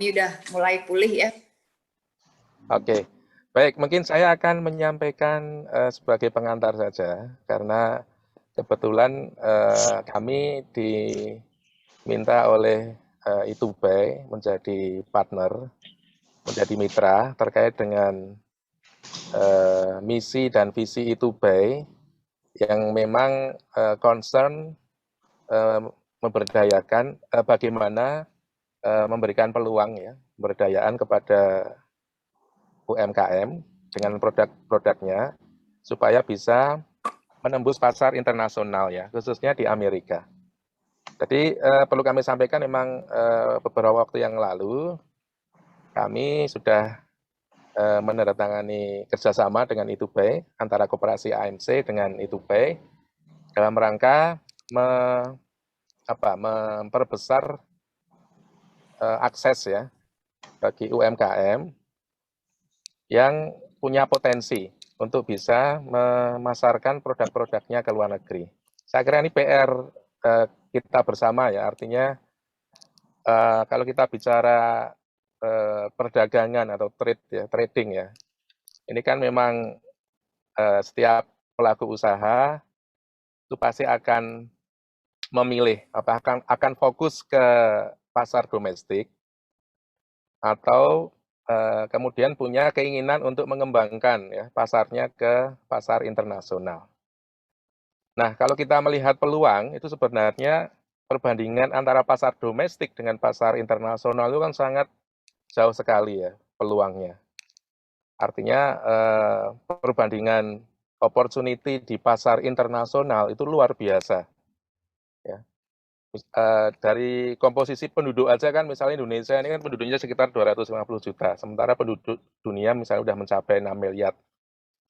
Ini udah mulai pulih ya. Oke, baik. Mungkin saya akan menyampaikan sebagai pengantar saja, karena kebetulan kami diminta oleh Itubai menjadi partner, menjadi mitra terkait dengan misi dan visi Itubai yang memang concern memberdayakan bagaimana memberikan peluang ya pemberdayaan kepada UMKM dengan produk-produknya supaya bisa menembus pasar internasional ya, khususnya di Amerika. Jadi perlu kami sampaikan memang beberapa waktu yang lalu kami sudah menandatangani kerjasama dengan Itubai antara Koperasi AMC dengan Itubai dalam rangka memperbesar akses ya bagi UMKM yang punya potensi untuk bisa memasarkan produk-produknya ke luar negeri. Saya kira ini PR kita bersama ya, artinya kalau kita bicara perdagangan atau trading ya, ini kan memang setiap pelaku usaha itu pasti akan memilih akan fokus ke pasar domestik atau kemudian punya keinginan untuk mengembangkan ya pasarnya ke pasar internasional. Nah, kalau kita melihat peluang itu sebenarnya perbandingan antara pasar domestik dengan pasar internasional itu kan sangat jauh sekali ya peluangnya. Artinya perbandingan opportunity di pasar internasional itu luar biasa. Ya. Dari komposisi penduduk aja kan misalnya Indonesia ini kan penduduknya sekitar 250 juta, sementara penduduk dunia misalnya sudah mencapai 6 miliar.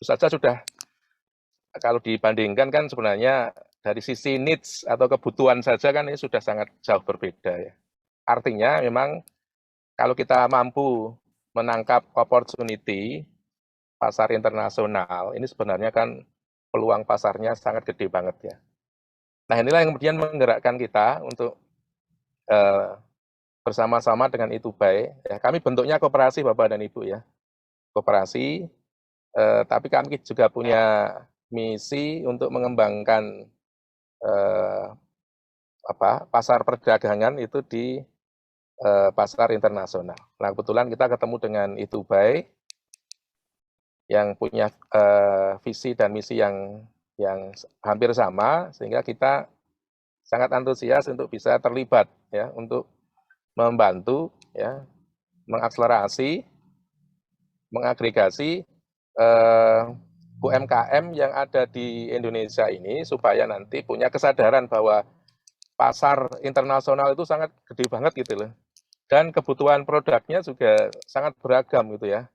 Itu saja sudah, kalau dibandingkan kan sebenarnya dari sisi needs atau kebutuhan saja kan ini sudah sangat jauh berbeda ya. Artinya memang kalau kita mampu menangkap opportunity pasar internasional, ini sebenarnya kan peluang pasarnya sangat gede banget ya. Nah inilah yang kemudian menggerakkan kita untuk bersama-sama dengan Itubai. Ya, kami bentuknya koperasi Bapak dan Ibu ya, koperasi. Tapi kami juga punya misi untuk mengembangkan pasar perdagangan itu di pasar internasional. Nah kebetulan kita ketemu dengan Itubai yang punya visi dan misi yang hampir sama, sehingga kita sangat antusias untuk bisa terlibat ya untuk membantu ya mengakselerasi, mengagregasi UMKM yang ada di Indonesia ini supaya nanti punya kesadaran bahwa pasar internasional itu sangat gede banget gitu loh. Dan kebutuhan produknya juga sangat beragam gitu ya.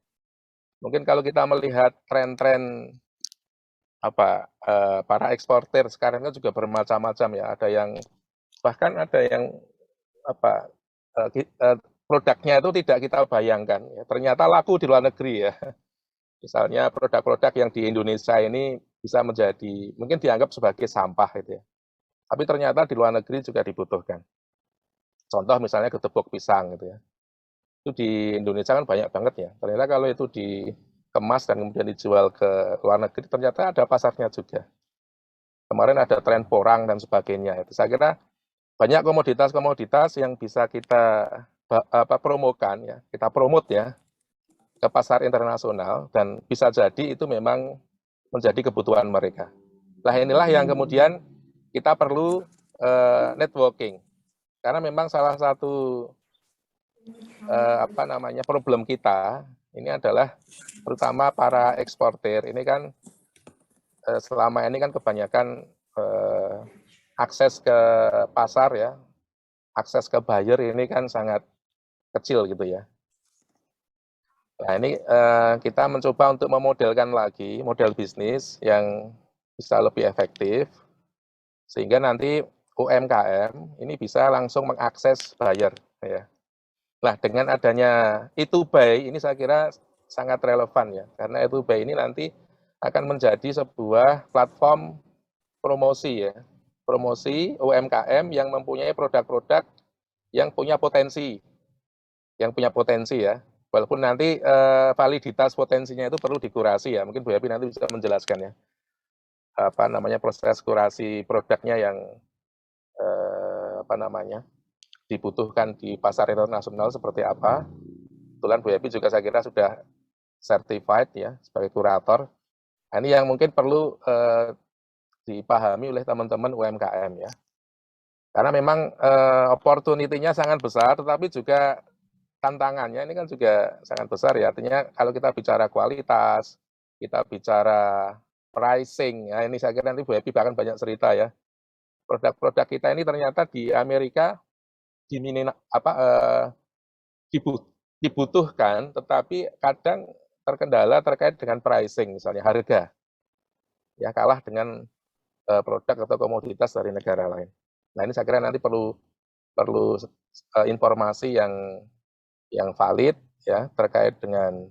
Mungkin kalau kita melihat tren-tren para eksportir sekarang kan juga bermacam-macam ya. Ada yang bahkan ada yang produknya itu tidak kita bayangkan. Ya. Ternyata laku di luar negeri ya. Misalnya produk-produk yang di Indonesia ini bisa menjadi, mungkin dianggap sebagai sampah gitu ya. Tapi ternyata di luar negeri juga dibutuhkan. Contoh misalnya gedebok pisang gitu ya. Itu di Indonesia kan banyak banget ya. Ternyata kalau itu dikemas dan kemudian dijual ke luar negeri, ternyata ada pasarnya juga. Kemarin ada tren porang dan sebagainya. Itu saya kira banyak komoditas-komoditas yang bisa kita promokan ya, kita promote ya ke pasar internasional dan bisa jadi itu memang menjadi kebutuhan mereka. Nah inilah yang kemudian kita perlu networking karena memang salah satu problem kita ini adalah terutama para eksportir ini kan selama ini kan kebanyakan akses ke pasar ya, akses ke buyer ini kan sangat kecil gitu ya. Nah ini kita mencoba untuk memodelkan lagi model bisnis yang bisa lebih efektif, sehingga nanti UMKM ini bisa langsung mengakses buyer. Ya. Nah dengan adanya Itubai ini saya kira sangat relevan ya, karena Itubai ini nanti akan menjadi sebuah platform promosi ya, promosi UMKM yang mempunyai produk-produk yang punya potensi yang punya potensi ya. Walaupun nanti validitas potensinya itu perlu dikurasi ya. Mungkin Bu Happy nanti bisa menjelaskan ya. Apa namanya proses kurasi produknya yang apa namanya dibutuhkan di pasar internasional seperti apa. Kebetulan Bu Happy juga saya kira sudah certified ya sebagai kurator. Nah, ini yang mungkin perlu dipahami oleh teman-teman UMKM ya. Karena memang opportunity-nya sangat besar, tetapi juga tantangannya ini kan juga sangat besar ya. Artinya kalau kita bicara kualitas, kita bicara pricing, ya ini saya kira nanti Bu Happy bahkan banyak cerita ya. Produk-produk kita ini ternyata di Amerika dibutuhkan, tetapi kadang terkendala terkait dengan pricing, misalnya harga, ya kalah dengan produk atau komoditas dari negara lain. Nah ini saya kira nanti perlu informasi yang valid ya terkait dengan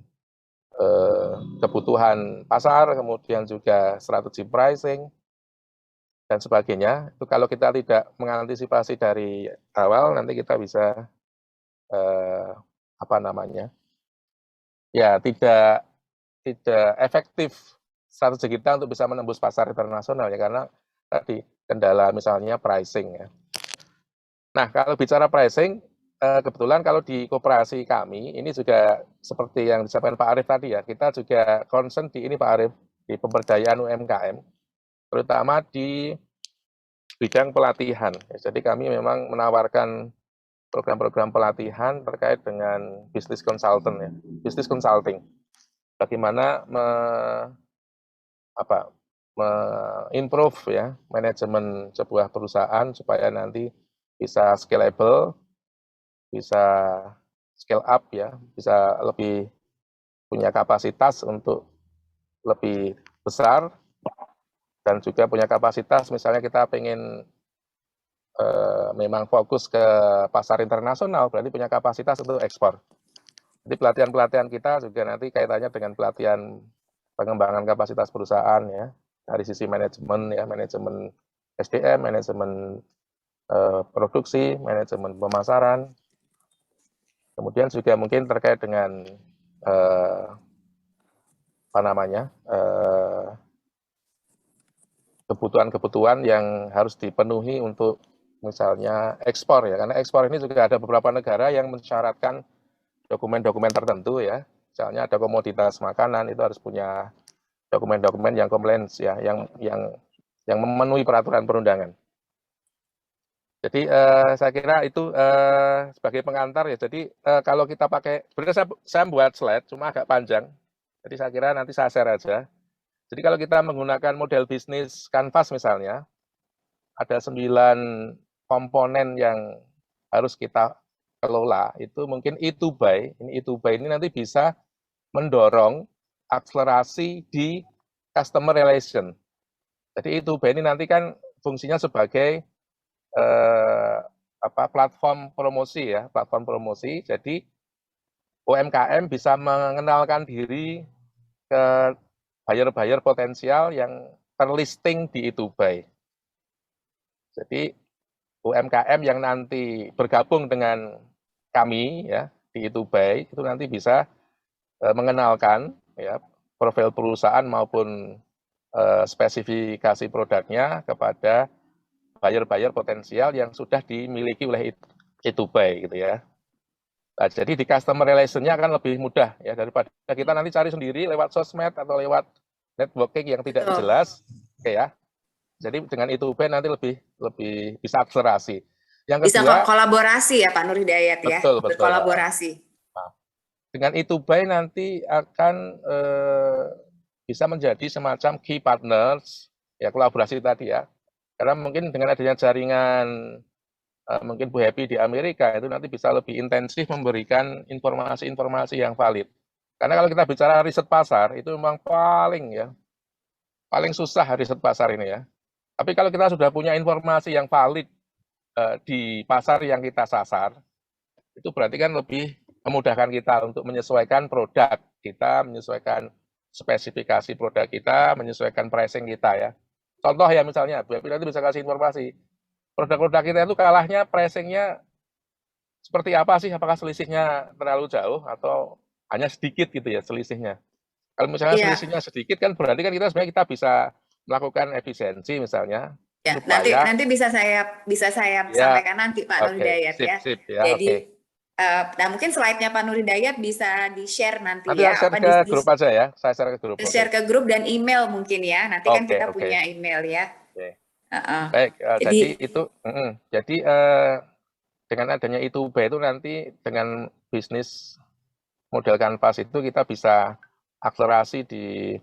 kebutuhan pasar, kemudian juga strategi pricing dan sebagainya. Itu kalau kita tidak mengantisipasi dari awal, nanti kita bisa apa namanya, ya tidak efektif strategi kita untuk bisa menembus pasar internasional ya karena tadi kendala misalnya pricing ya. Nah kalau bicara pricing, kebetulan kalau di koperasi kami ini juga seperti yang disampaikan Pak Arief tadi ya, kita juga concern di ini Pak Arief di pemberdayaan UMKM, terutama di bidang pelatihan. Jadi kami memang menawarkan program-program pelatihan terkait dengan bisnis consultant ya, bisnis consulting. Bagaimana improve ya manajemen sebuah perusahaan supaya nanti bisa scalable, bisa scale up ya, bisa lebih punya kapasitas untuk lebih besar dan juga punya kapasitas misalnya kita pengen memang fokus ke pasar internasional berarti punya kapasitas untuk ekspor. Jadi pelatihan-pelatihan kita juga nanti kaitannya dengan pelatihan pengembangan kapasitas perusahaan ya dari sisi manajemen ya, manajemen SDM, manajemen produksi, manajemen pemasaran. Kemudian juga mungkin terkait dengan apa namanya kebutuhan-kebutuhan yang harus dipenuhi untuk misalnya ekspor ya, karena ekspor ini juga ada beberapa negara yang mensyaratkan dokumen-dokumen tertentu ya. Misalnya ada komoditas makanan itu harus punya dokumen-dokumen yang compliance ya, yang memenuhi peraturan perundangan. Jadi saya kira itu sebagai pengantar ya. Jadi kalau kita pakai, sebenarnya saya buat slide cuma agak panjang. Jadi saya kira nanti saya share aja. Jadi kalau kita menggunakan model bisnis Canvas misalnya, ada 9 komponen yang harus kita kelola. Itu mungkin E2Buy. Ini E2Buy ini nanti bisa mendorong akselerasi di customer relation. Jadi E2Buy ini nanti kan fungsinya sebagai platform promosi ya, platform promosi. Jadi UMKM bisa mengenalkan diri ke buyer-buyer potensial yang terlisting di E2Buy. Jadi UMKM yang nanti bergabung dengan kami ya di E2Buy itu nanti bisa mengenalkan ya profil perusahaan maupun spesifikasi produknya kepada buyer-buyer potensial yang sudah dimiliki oleh E2Buy gitu ya. Nah, jadi di customer relation-nya akan lebih mudah ya daripada kita nanti cari sendiri lewat sosmed atau lewat networking yang tidak jelas, oke ya. Jadi dengan E2Buy nanti lebih bisa akselerasi. Yang kedua, bisa kolaborasi ya Pak Nur Hidayat ya, betul. berkolaborasi. Nah, dengan E2Buy nanti akan bisa menjadi semacam key partners ya kolaborasi tadi ya. Karena mungkin dengan adanya jaringan mungkin Bu Happy di Amerika itu nanti bisa lebih intensif memberikan informasi-informasi yang valid. Karena kalau kita bicara riset pasar itu memang paling susah riset pasar ini ya. Tapi kalau kita sudah punya informasi yang valid di pasar yang kita sasar, itu berarti kan lebih memudahkan kita untuk menyesuaikan produk kita, menyesuaikan spesifikasi produk kita, menyesuaikan pricing kita ya. Contoh ya misalnya, Bu Happy nanti bisa kasih informasi, produk-produk kita itu kalahnya pricingnya seperti apa sih? Apakah selisihnya terlalu jauh atau hanya sedikit gitu ya selisihnya? Kalau misalnya Iya, selisihnya sedikit kan berarti kan kita sebenarnya kita bisa melakukan efisiensi misalnya ya. Nanti supaya nanti bisa saya ya sampaikan nanti Pak Nur oke Hidayat sip ya. sip ya oke. Jadi, nah mungkin slide-nya Pak Nur Hidayat bisa di-share nanti Nanti ya, saya share apa ke grup aja ya. Saya share ke grup. Oke. share ke grup dan email mungkin ya. Nanti kan Oke kita oke. punya email ya. Oke. Heeh. Baik. Jadi, Jadi itu. Jadi dengan adanya itu itu nanti dengan bisnis model Canvas itu kita bisa akselerasi di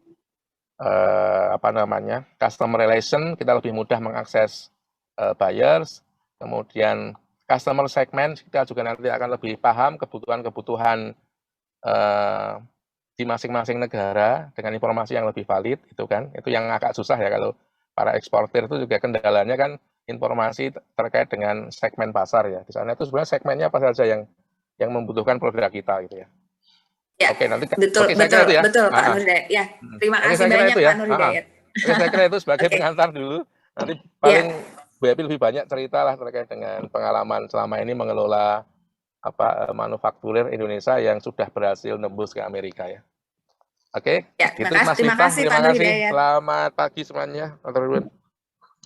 apa namanya customer relation, kita lebih mudah mengakses buyers, kemudian customer segment kita juga nanti akan lebih paham kebutuhan-kebutuhan di masing-masing negara dengan informasi yang lebih valid, itu kan, itu yang agak susah ya kalau para eksportir itu juga kendalanya kan informasi terkait dengan segmen pasar ya. Di sana itu sebenarnya segmennya apa saja yang membutuhkan produk kita gitu ya. ya, Oke, nanti betul, oke saya kira betul, itu ya. betul Pak Nur Hidayat. Ya, terima Oke, kasih saya kira banyak itu ya. Pak Nur Hidayat. Oke, saya kira itu sebagai Oke, pengantar dulu. Nanti ya, paling Bu Happy lebih banyak cerita lah terkait dengan pengalaman selama ini mengelola manufakturir Indonesia yang sudah berhasil nembus ke Amerika ya. Oke, ya, gitu Mas terima Miftah, kasih Pak terima Nur kasih. Hidayat. Selamat pagi semuanya. Matur nuwun.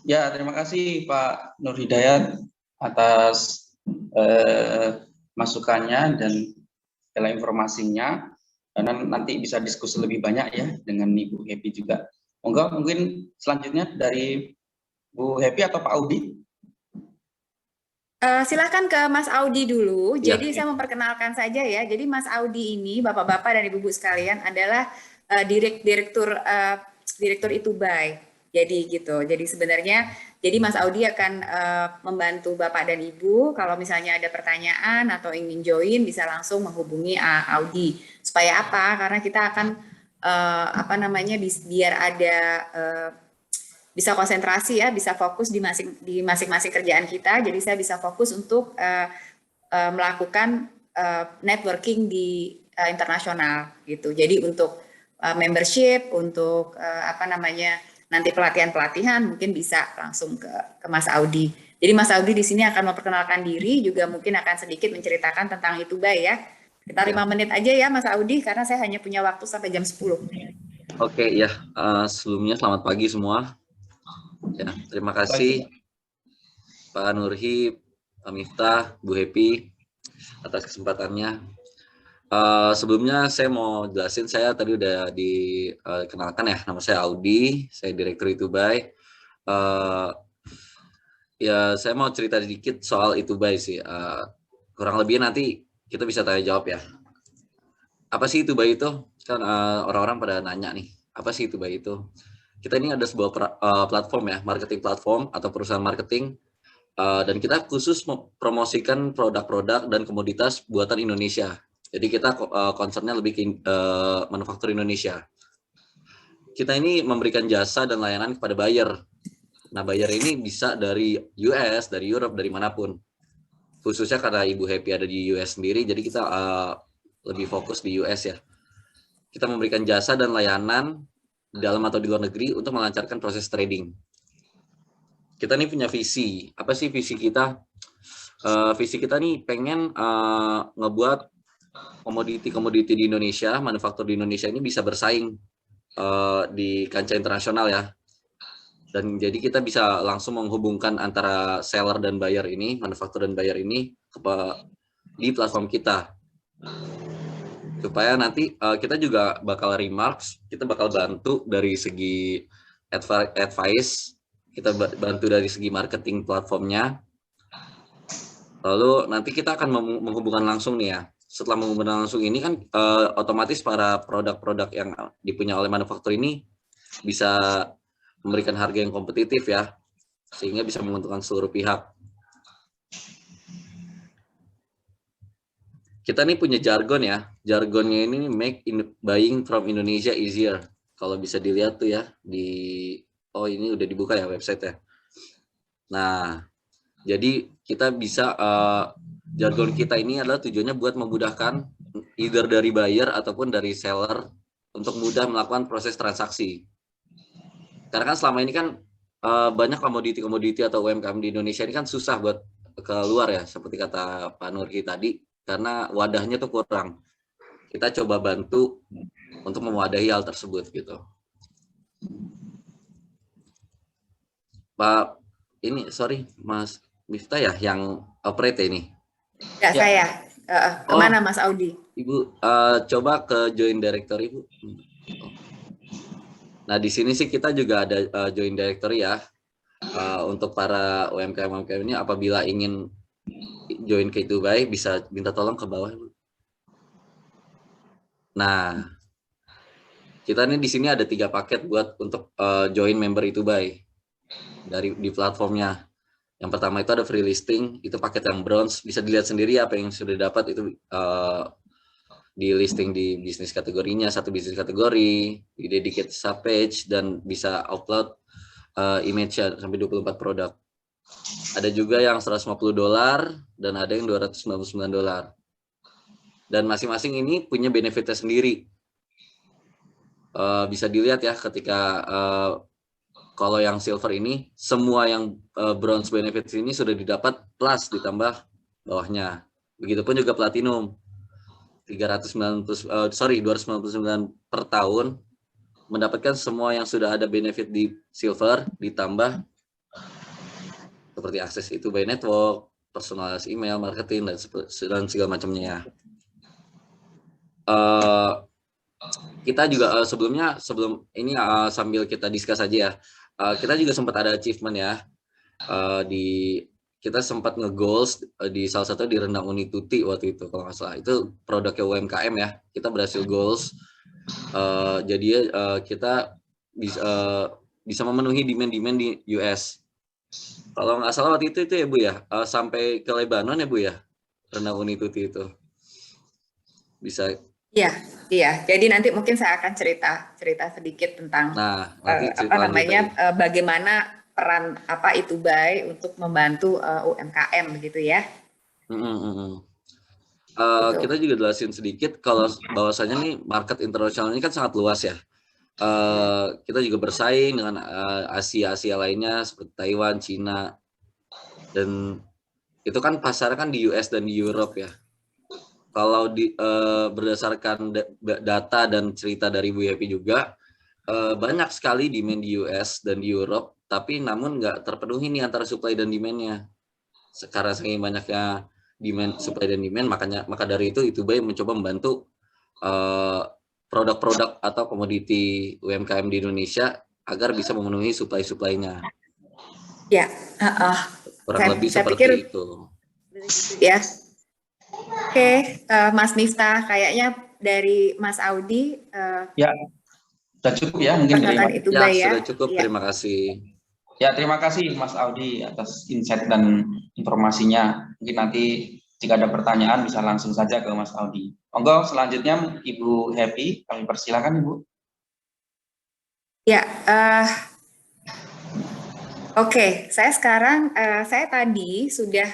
Ya, terima kasih Pak Nur Hidayat atas masukannya dan segala informasinya. Dan nanti bisa diskusi lebih banyak ya dengan Ibu Happy juga. Mungkin selanjutnya dari Bu Happy atau Pak Audi? Silakan ke Mas Audi dulu. Ya. Jadi saya memperkenalkan saja ya. Jadi Mas Audi ini, Bapak-bapak dan Ibu-ibu sekalian, adalah direktur Itubai. Jadi gitu. Jadi sebenarnya, jadi Mas Audi akan membantu Bapak dan Ibu. Kalau misalnya ada pertanyaan atau ingin join, bisa langsung menghubungi Audi. Supaya apa? Karena kita akan apa namanya, biar ada bisa konsentrasi ya, bisa fokus di masing-masing kerjaan kita. Jadi saya bisa fokus untuk melakukan networking di internasional gitu. Jadi untuk membership, untuk apa namanya nanti pelatihan-pelatihan mungkin bisa langsung ke Mas Audi. Jadi Mas Audi di sini akan memperkenalkan diri, juga mungkin akan sedikit menceritakan tentang Itubai ya. Kita 5 menit aja ya Mas Audi, karena saya hanya punya waktu sampai jam 10. Oke ya, sebelumnya selamat pagi semua. Ya, terima kasih Pak Nurhi, Pak Miftah, Bu Happy atas kesempatannya. Sebelumnya saya mau jelasin, saya tadi udah dikenalkan ya, nama saya Audi, saya Direktur Itubai. Ya, saya mau cerita sedikit soal Itubai sih. Kurang lebih nanti kita bisa tanya jawab ya. Apa sih Itubai itu? Kan orang-orang pada nanya nih, apa sih Itubai itu? Kita ini ada sebuah platform ya, marketing platform atau perusahaan marketing, dan kita khusus mempromosikan produk-produk dan komoditas buatan Indonesia. Jadi kita concernnya lebih ke manufaktur Indonesia. Kita ini memberikan jasa dan layanan kepada buyer. Nah, buyer ini bisa dari US, dari Europe, dari manapun. Khususnya karena Ibu Happy ada di US sendiri, jadi kita lebih fokus di US ya. Kita memberikan jasa dan layanan di dalam atau di luar negeri untuk melancarkan proses trading. Kita nih punya visi. Apa sih visi kita? Visi kita nih pengen ngebuat komoditi-komoditi di Indonesia, manufaktur di Indonesia ini bisa bersaing di kancah internasional ya. Dan jadi kita bisa langsung menghubungkan antara seller dan buyer ini, manufaktur dan buyer ini di platform kita. Supaya nanti kita juga bakal remarks, kita bakal bantu dari segi advice, kita bantu dari segi marketing platformnya. Lalu nanti kita akan menghubungkan langsung nih ya. Setelah menghubungkan langsung ini kan otomatis para produk-produk yang dipunya oleh manufaktur ini bisa memberikan harga yang kompetitif ya, sehingga bisa menguntungkan seluruh pihak. Kita nih punya jargon ya, jargonnya ini make buying from Indonesia easier. Kalau bisa dilihat tuh ya, oh ini udah dibuka ya website ya. Nah, jadi kita bisa, jargon kita ini adalah tujuannya buat memudahkan either dari buyer ataupun dari seller untuk mudah melakukan proses transaksi. Karena kan selama ini kan banyak komoditi-komoditi atau UMKM di Indonesia ini kan susah buat keluar ya, seperti kata Pak Nurki tadi, karena wadahnya tuh kurang. Kita coba bantu untuk mewadahi hal tersebut gitu. Pak, ini sorry Mas Miftah ya yang operate ini. Ya, saya. Kemana Mas Audi? Ibu, coba ke join directory, Bu. Nah, di sini sih kita juga ada join directory ya. Untuk para UMKM ini apabila ingin join ke Itubai bisa minta tolong ke bawah, Bu. Nah, kita nih di sini ada 3 paket buat untuk join member Itubai di platformnya. Yang pertama itu ada free listing, itu paket yang bronze, bisa dilihat sendiri apa yang sudah dapat itu di listing di bisnis kategorinya, 1 bisnis kategori, di dedicated subpage, dan bisa upload image sampai 24 produk. Ada juga yang $150 dan ada yang $299. Dan masing-masing ini punya benefitnya sendiri. Bisa dilihat ya ketika kalau yang silver ini, semua yang bronze benefits ini sudah didapat plus ditambah bawahnya. Begitupun juga platinum. 299 per tahun mendapatkan semua yang sudah ada benefit di silver ditambah seperti akses Itubai network, personalized email, marketing, dan segala macamnya. Kita juga sebelum ini sambil kita discuss aja ya, kita juga sempat ada achievement ya, kita sempat nge-goals di salah satu di Rendang Unituti waktu itu kalau nggak salah, itu produknya UMKM ya, kita berhasil goals, jadi kita bisa memenuhi demand di US. Kalau nggak salah waktu itu ya Bu ya, sampai ke Lebanon ya Bu ya, Rendang Unituti itu bisa. Iya. Jadi nanti mungkin saya akan cerita sedikit tentang bagaimana peran Itubai untuk membantu UMKM begitu ya. Kita juga jelasin sedikit kalau bahwasanya nih market internasional ini kan sangat luas ya. Kita juga bersaing dengan Asia lainnya seperti Taiwan, Cina, dan itu kan pasarnya kan di US dan di Europe ya. Kalau berdasarkan data dan cerita dari Bu Happy juga, banyak sekali demand di US dan di Europe, tapi namun nggak terpenuhi nih antara supply dan demand-nya. Sekarang saking banyaknya demand, supply dan demand, maka dari itu Itubai mencoba membantu produk-produk atau komoditi UMKM di Indonesia agar bisa memenuhi supply-nya. Ya, kurang lebih seperti itu. Ya. Oke, Mas Miftah, kayaknya dari Mas Audi. Ya, sudah cukup ya mungkin dari Itubai ya. Sudah cukup, ya. Terima kasih. Ya, terima kasih Mas Audi atas insight dan informasinya. Mungkin nanti jika ada pertanyaan bisa langsung saja ke Mas Audi. Monggo selanjutnya Ibu Happy, kami persilakan Ibu. Ya, oke. Saya tadi sudah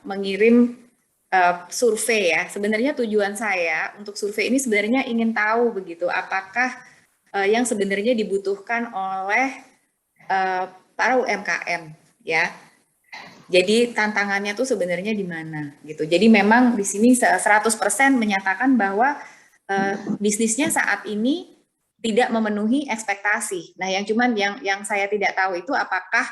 mengirim survei ya. Sebenarnya tujuan saya untuk survei ini sebenarnya ingin tahu begitu, apakah yang sebenarnya dibutuhkan oleh para UMKM ya. Jadi tantangannya tuh sebenarnya di mana gitu. Jadi memang di sini 100% menyatakan bahwa bisnisnya saat ini tidak memenuhi ekspektasi. Nah, yang saya tidak tahu itu apakah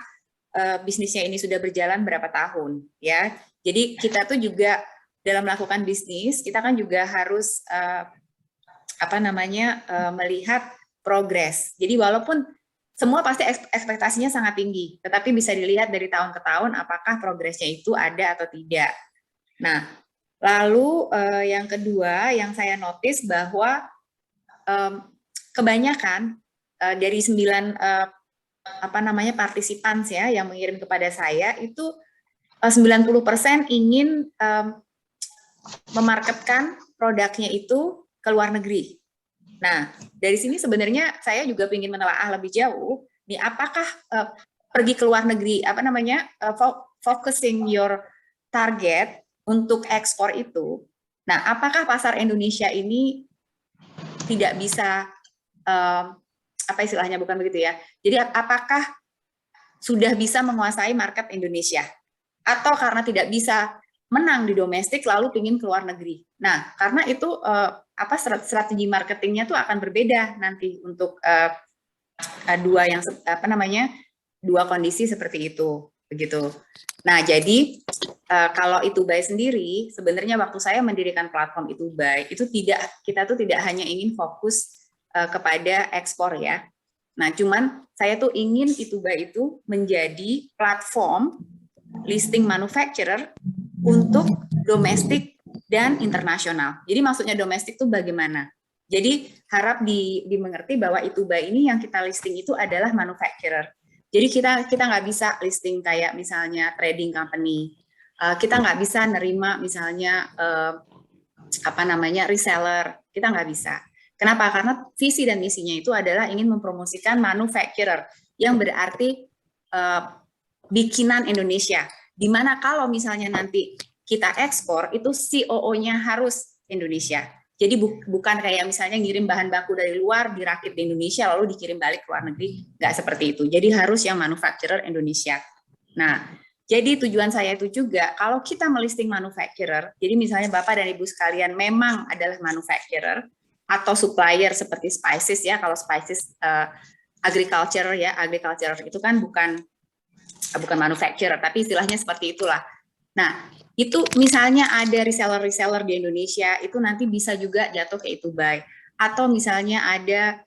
bisnisnya ini sudah berjalan berapa tahun ya. Jadi kita tuh juga dalam melakukan bisnis, kita kan juga harus melihat progres. Jadi walaupun semua pasti ekspektasinya sangat tinggi, tetapi bisa dilihat dari tahun ke tahun apakah progresnya itu ada atau tidak. Nah, lalu yang kedua yang saya notice bahwa kebanyakan dari 9 partisipan ya yang mengirim kepada saya itu 90% ingin memarketkan produknya itu ke luar negeri. Nah, dari sini sebenarnya saya juga ingin menelaah lebih jauh, nih apakah pergi ke luar negeri, focusing your target untuk ekspor itu. Nah, apakah pasar Indonesia ini tidak bisa, istilahnya bukan begitu ya. Jadi apakah sudah bisa menguasai market Indonesia? atau karena tidak bisa menang di domestik lalu ingin keluar negeri. Nah, karena itu strategi marketingnya tuh akan berbeda nanti untuk dua kondisi seperti itu, begitu. Nah, jadi kalau Itubai sendiri, sebenarnya waktu saya mendirikan platform Itubai itu kita tuh tidak hanya ingin fokus kepada ekspor ya. Nah, cuman saya tuh ingin Itubai itu menjadi platform listing manufacturer untuk domestik dan internasional. Jadi maksudnya domestik itu bagaimana? Jadi harap dimengerti bahwa Itubai ini yang kita listing itu adalah manufacturer. Jadi kita nggak bisa listing kayak misalnya trading company. Kita nggak bisa nerima misalnya reseller. Kita nggak bisa. Kenapa? Karena visi dan misinya itu adalah ingin mempromosikan manufacturer yang berarti bikinan Indonesia. Dimana kalau misalnya nanti kita ekspor, itu COO-nya harus Indonesia. Jadi bukan kayak misalnya ngirim bahan baku dari luar, dirakit di Indonesia, lalu dikirim balik ke luar negeri. Nggak seperti itu. Jadi harus yang manufacturer Indonesia. Nah, jadi tujuan saya itu juga, kalau kita melisting manufacturer, jadi misalnya Bapak dan Ibu sekalian memang adalah manufacturer, atau supplier seperti spices ya, kalau spices agriculture ya, agriculture itu kan bukan manufacturer, tapi istilahnya seperti itulah. Nah, itu misalnya ada reseller-reseller di Indonesia, itu nanti bisa juga jatuh ke Itubai. Atau misalnya ada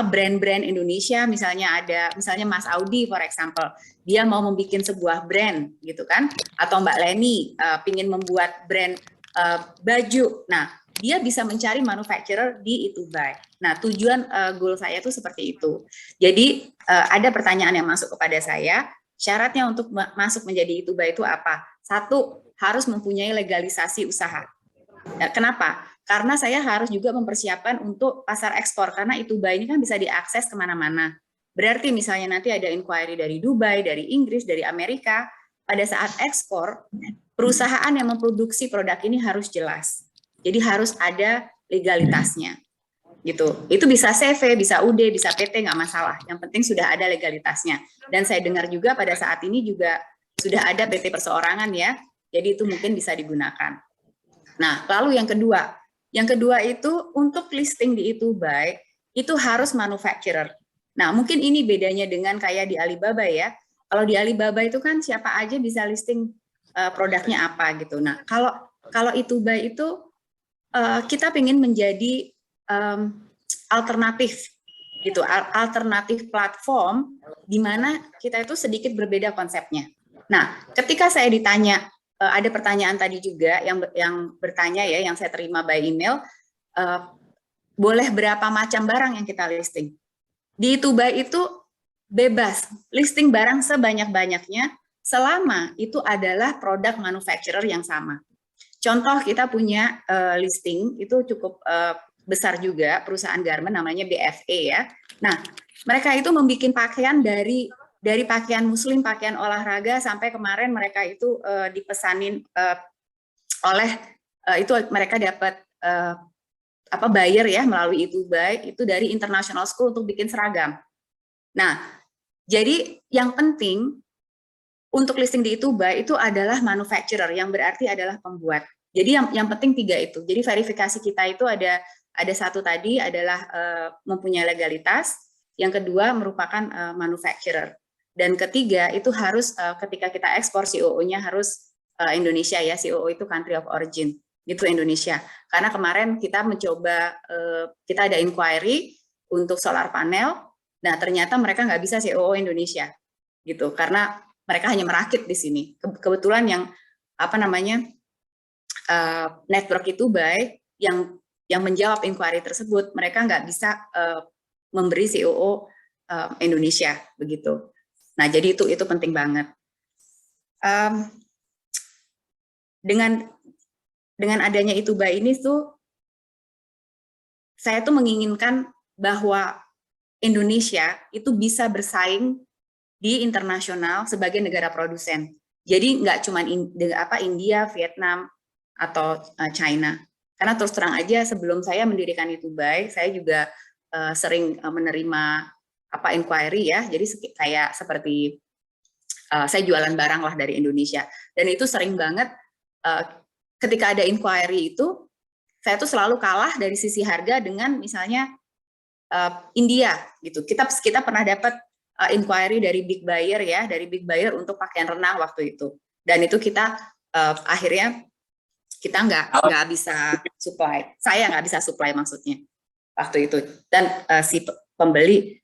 brand-brand Indonesia, misalnya Mas Audi for example, dia mau membuat sebuah brand gitu kan, atau Mbak Leni pingin membuat brand baju. Nah, dia bisa mencari manufacturer di Itubai. Nah, tujuan goal saya itu seperti itu. Jadi ada pertanyaan yang masuk kepada saya, syaratnya untuk masuk menjadi Itubai itu apa? Satu, harus mempunyai legalisasi usaha. Ya, kenapa? Karena saya harus juga mempersiapkan untuk pasar ekspor, karena Itubai ini kan bisa diakses kemana-mana. Berarti misalnya nanti ada inquiry dari Dubai, dari Inggris, dari Amerika, pada saat ekspor, perusahaan yang memproduksi produk ini harus jelas. Jadi harus ada legalitasnya. Gitu. Itu bisa CV, bisa UD, bisa PT, nggak masalah. Yang penting sudah ada legalitasnya. Dan saya dengar juga pada saat ini juga sudah ada PT perseorangan ya. Jadi itu mungkin bisa digunakan. Nah, lalu yang kedua itu untuk listing di Itubai itu harus manufacturer. Nah, mungkin ini bedanya dengan kayak di Alibaba ya. Kalau di Alibaba itu kan siapa aja bisa listing produknya apa gitu. Nah, kalau Itubai itu kita ingin menjadi alternatif gitu, alternatif platform di mana kita itu sedikit berbeda konsepnya. Nah, ketika saya ditanya, ada pertanyaan tadi juga yang bertanya ya, yang saya terima by email, boleh berapa macam barang yang kita listing? Di Itubai itu bebas listing barang sebanyak-banyaknya selama itu adalah produk manufacturer yang sama. Contoh kita punya listing itu cukup besar juga, perusahaan garment namanya BFE ya. Nah, mereka itu membuat pakaian dari pakaian muslim, pakaian olahraga, sampai kemarin mereka itu dipesanin oleh itu mereka dapat buyer ya melalui Itubai itu dari international school untuk bikin seragam. Nah, jadi yang penting untuk listing di Itubai itu adalah manufacturer, yang berarti adalah pembuat. Jadi yang penting 3 itu. Jadi verifikasi kita itu ada satu tadi adalah mempunyai legalitas, yang kedua merupakan manufacturer, dan ketiga itu harus ketika kita ekspor COO-nya harus Indonesia ya, COO itu country of origin, itu Indonesia. Karena kemarin kita mencoba, kita ada inquiry untuk solar panel, nah ternyata mereka nggak bisa COO Indonesia, gitu, karena mereka hanya merakit di sini. Kebetulan yang network Itubai yang menjawab inquiry tersebut, mereka nggak bisa memberi COO Indonesia begitu. Nah, jadi itu penting banget. Dengan adanya Itubai ini tuh, saya tuh menginginkan bahwa Indonesia itu bisa bersaing di internasional sebagai negara produsen. Jadi nggak cuma India, Vietnam, atau China. Karena terus terang aja sebelum saya mendirikan Itubai, saya juga sering menerima inquiry ya. Jadi kayak seperti saya jualan barang lah dari Indonesia. Dan itu sering banget ketika ada inquiry itu, saya tuh selalu kalah dari sisi harga dengan misalnya India gitu. Kita pernah dapat inquiry dari big buyer ya, dari big buyer untuk pakaian renang waktu itu. Dan itu kita akhirnya kita nggak bisa supply. Saya nggak bisa supply maksudnya waktu itu. Dan si pembeli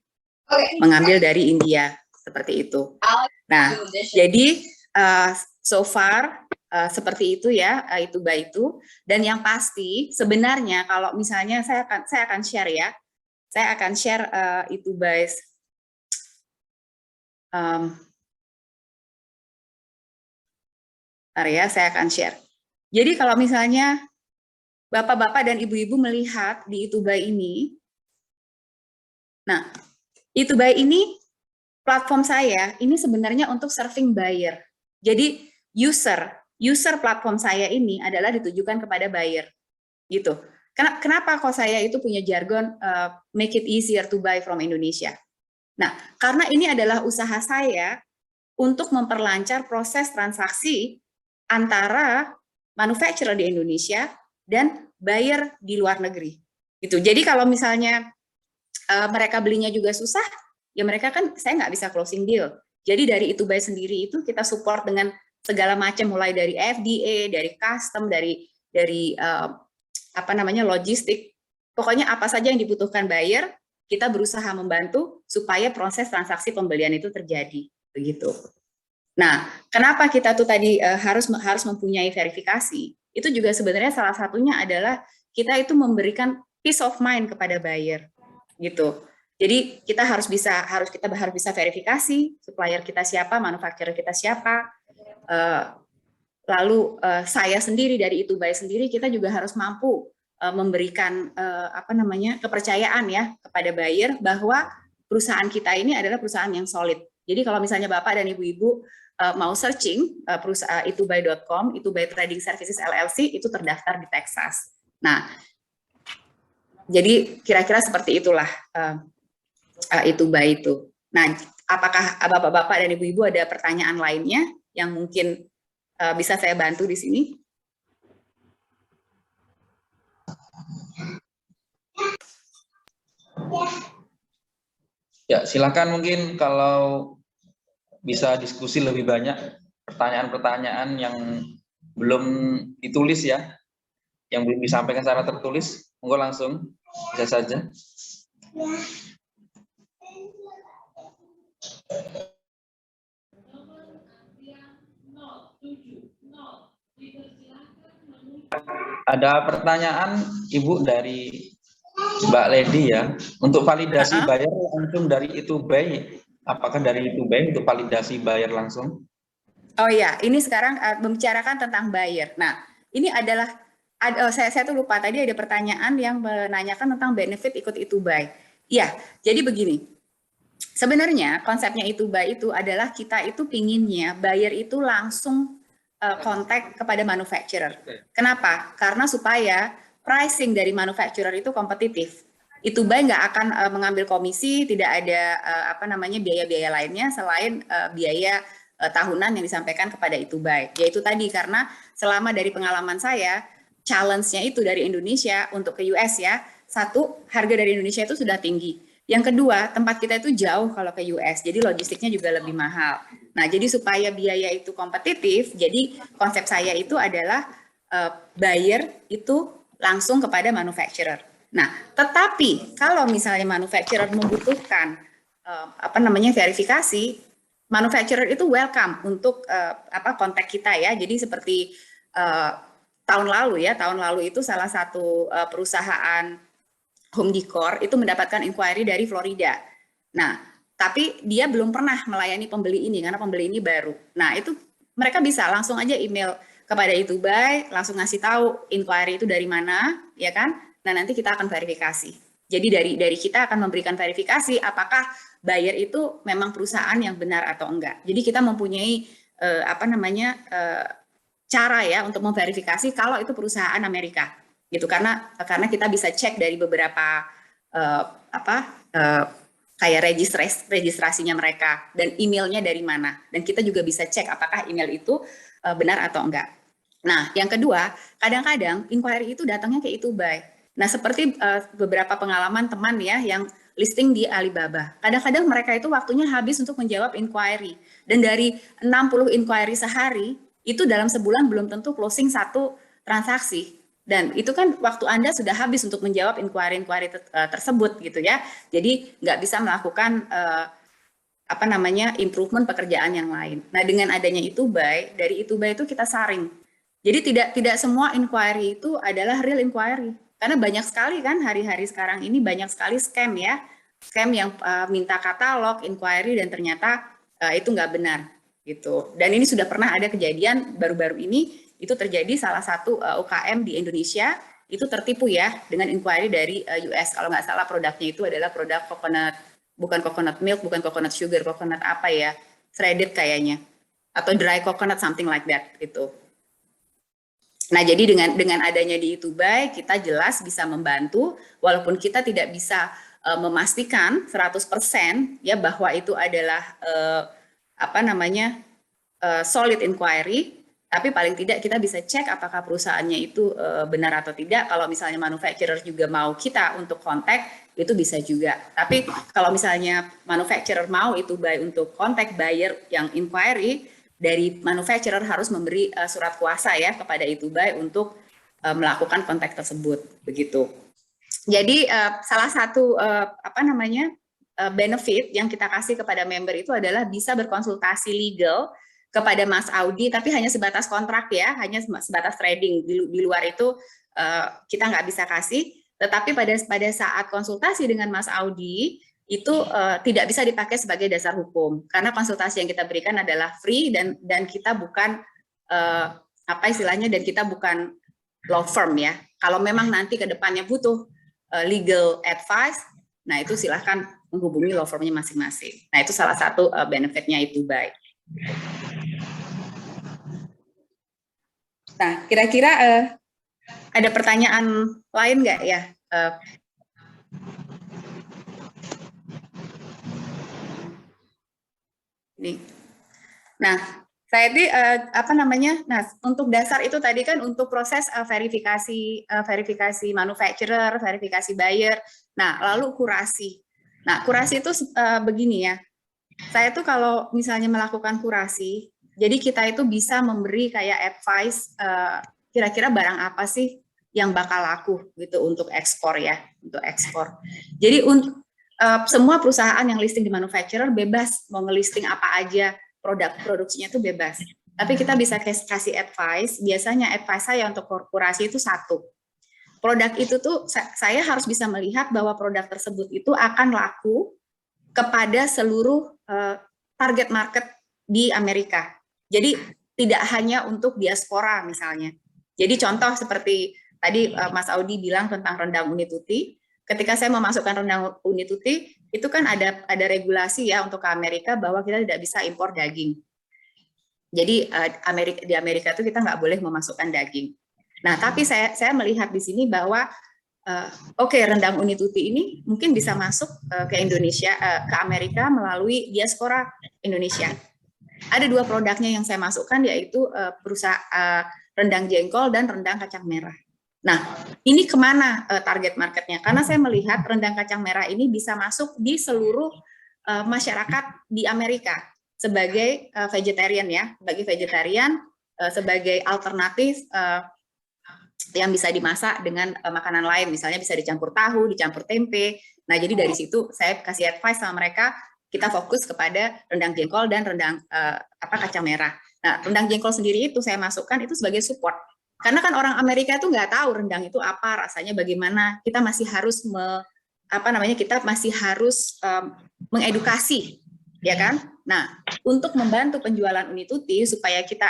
mengambil dari India seperti itu. Nah, jadi so far seperti itu ya, itu by itu. Dan yang pasti sebenarnya kalau misalnya saya akan share ya, saya akan share itu by area, saya akan share. Jadi kalau misalnya bapak-bapak dan ibu-ibu melihat di Itubuy ini, nah Itubuy ini platform saya ini sebenarnya untuk serving buyer. Jadi user platform saya ini adalah ditujukan kepada buyer, gitu. Kenapa kok saya itu punya jargon make it easier to buy from Indonesia? Nah, karena ini adalah usaha saya untuk memperlancar proses transaksi antara manufacturer di Indonesia dan buyer di luar negeri. Gitu. Jadi kalau misalnya mereka belinya juga susah, ya mereka kan saya nggak bisa closing deal. Jadi dari Itubuy sendiri itu kita support dengan segala macam, mulai dari FDA, dari custom, dari apa namanya logistik. Pokoknya apa saja yang dibutuhkan buyer, kita berusaha membantu supaya proses transaksi pembelian itu terjadi, begitu. Nah, kenapa kita tuh tadi harus mempunyai verifikasi? Itu juga sebenarnya salah satunya adalah kita itu memberikan peace of mind kepada buyer, gitu. Jadi kita harus bisa verifikasi supplier kita siapa, manufacturer kita siapa. Lalu saya sendiri dari Itubuy sendiri kita juga harus mampu memberikan apa namanya kepercayaan ya kepada buyer bahwa perusahaan kita ini adalah perusahaan yang solid. Jadi kalau misalnya Bapak dan Ibu-ibu mau searching perusahaan itubuy.com, Itubuy Trading Services LLC itu terdaftar di Texas. Nah, jadi kira-kira seperti itulah Itubuy itu. Nah, apakah Bapak-bapak dan Ibu-ibu ada pertanyaan lainnya yang mungkin bisa saya bantu di sini? Ya, silakan mungkin kalau bisa diskusi lebih banyak pertanyaan-pertanyaan yang belum ditulis ya, yang belum disampaikan secara tertulis, monggo langsung bisa saja. Ada pertanyaan Ibu dari Mbak Lady ya, untuk validasi buyer langsung dari Itubuy, apakah dari Itubuy untuk validasi buyer langsung? Oh ya, ini sekarang membicarakan tentang buyer. Nah, ini adalah saya tuh lupa tadi ada pertanyaan yang menanyakan tentang benefit ikut Itubuy. Iya, jadi begini. Sebenarnya konsepnya Itubuy itu adalah kita itu pinginnya buyer itu langsung kontak kepada manufacturer. Kenapa? Karena supaya pricing dari manufacturer itu kompetitif. Itubuy nggak akan mengambil komisi, tidak ada apa namanya biaya-biaya lainnya selain biaya tahunan yang disampaikan kepada Itubuy. Yaitu tadi karena selama dari pengalaman saya, challenge-nya itu dari Indonesia untuk ke US ya, satu, harga dari Indonesia itu sudah tinggi. Yang kedua, tempat kita itu jauh kalau ke US, jadi logistiknya juga lebih mahal. Nah, jadi supaya biaya itu kompetitif, jadi konsep saya itu adalah buyer itu langsung kepada manufacturer. Nah, tetapi kalau misalnya manufacturer membutuhkan apa namanya verifikasi, manufacturer itu welcome untuk kontak kita ya. Jadi seperti tahun lalu itu salah satu perusahaan home decor itu mendapatkan inquiry dari Florida. Nah, tapi dia belum pernah melayani pembeli ini karena pembeli ini baru. Nah, itu mereka bisa langsung aja email kepada Itubuy, langsung ngasih tahu inquiry itu dari mana, ya kan? Nah, nanti kita akan verifikasi. Jadi dari kita akan memberikan verifikasi apakah buyer itu memang perusahaan yang benar atau enggak. Jadi kita mempunyai cara ya untuk memverifikasi kalau itu perusahaan Amerika. Gitu karena kita bisa cek dari beberapa kayak registrasinya mereka dan emailnya dari mana. Dan kita juga bisa cek apakah email itu benar atau enggak. Nah, yang kedua, kadang-kadang inquiry itu datangnya ke Itubai. Nah, seperti beberapa pengalaman teman ya yang listing di Alibaba. Kadang-kadang mereka itu waktunya habis untuk menjawab inquiry. Dan dari 60 inquiry sehari, itu dalam sebulan belum tentu closing satu transaksi. Dan itu kan waktu Anda sudah habis untuk menjawab inquiry-inquiry tersebut gitu ya. Jadi nggak bisa melakukan improvement pekerjaan yang lain. Nah, dengan adanya Itubai, dari Itubai itu kita saring. Jadi tidak semua inquiry itu adalah real inquiry. Karena banyak sekali kan hari-hari sekarang ini banyak sekali scam ya. Scam yang minta katalog, inquiry dan ternyata itu nggak benar gitu. Dan ini sudah pernah ada kejadian baru-baru ini, itu terjadi salah satu UKM di Indonesia itu tertipu ya dengan inquiry dari US. Kalau nggak salah produknya itu adalah produk coconut, bukan coconut milk, bukan coconut sugar, coconut apa ya, shredded kayaknya, atau dry coconut something like that gitu. Nah, jadi dengan adanya di Itubai, kita jelas bisa membantu, walaupun kita tidak bisa memastikan 100% ya bahwa itu adalah solid inquiry, tapi paling tidak kita bisa cek apakah perusahaannya itu benar atau tidak. Kalau misalnya manufacturer juga mau kita untuk kontak, itu bisa juga. Tapi kalau misalnya manufacturer mau Itubai untuk kontak buyer yang inquiry, dari manufacturer harus memberi surat kuasa ya kepada Itubai untuk melakukan kontak tersebut, begitu. Jadi salah satu benefit yang kita kasih kepada member itu adalah bisa berkonsultasi legal kepada Mas Audi, tapi hanya sebatas kontrak ya, hanya sebatas trading. Di luar itu kita nggak bisa kasih. Tetapi pada saat konsultasi dengan Mas Audi itu tidak bisa dipakai sebagai dasar hukum karena konsultasi yang kita berikan adalah free dan kita bukan dan kita bukan law firm ya. Kalau memang nanti ke depannya butuh legal advice, nah itu silahkan menghubungi law firmnya masing-masing. Nah itu salah satu benefitnya Itubai. Nah kira-kira ada pertanyaan lain nggak ya? Ini. Nah, saya ini Nah, untuk dasar itu tadi kan untuk proses verifikasi manufacturer, verifikasi buyer. Nah, lalu kurasi. Nah, kurasi itu begini ya. Saya tuh kalau misalnya melakukan kurasi, jadi kita itu bisa memberi kayak advice kira-kira barang apa sih yang bakal laku gitu untuk ekspor ya, untuk ekspor. Jadi untuk semua perusahaan yang listing di manufacturer bebas mau ngelisting apa aja, produk produksinya itu bebas. Tapi kita bisa kasih advice, biasanya advice saya untuk korporasi itu satu. Produk itu tuh saya harus bisa melihat bahwa produk tersebut itu akan laku kepada seluruh target market di Amerika. Jadi tidak hanya untuk diaspora misalnya. Jadi contoh seperti tadi Mas Audi bilang tentang rendang uni tuti. Ketika saya memasukkan rendang uni tuti, itu kan ada regulasi ya untuk ke Amerika bahwa kita tidak bisa impor daging. Jadi di Amerika itu kita nggak boleh memasukkan daging. Nah, tapi saya melihat di sini bahwa rendang uni tuti ini mungkin bisa masuk ke Indonesia, ke Amerika melalui diaspora Indonesia. Ada dua produknya yang saya masukkan, yaitu perusahaan rendang jengkol dan rendang kacang merah. Nah, ini kemana target marketnya? Karena saya melihat rendang kacang merah ini bisa masuk di seluruh masyarakat di Amerika sebagai vegetarian ya, sebagai alternatif yang bisa dimasak dengan makanan lain, misalnya bisa dicampur tahu, dicampur tempe. Nah, jadi dari situ saya kasih advice sama mereka, kita fokus kepada rendang jengkol dan rendang kacang merah. Nah, rendang jengkol sendiri itu saya masukkan itu sebagai support. Karena kan orang Amerika itu nggak tahu rendang itu apa, rasanya bagaimana. Kita masih harus mengedukasi, ya kan? Nah, untuk membantu penjualan uni tuti supaya kita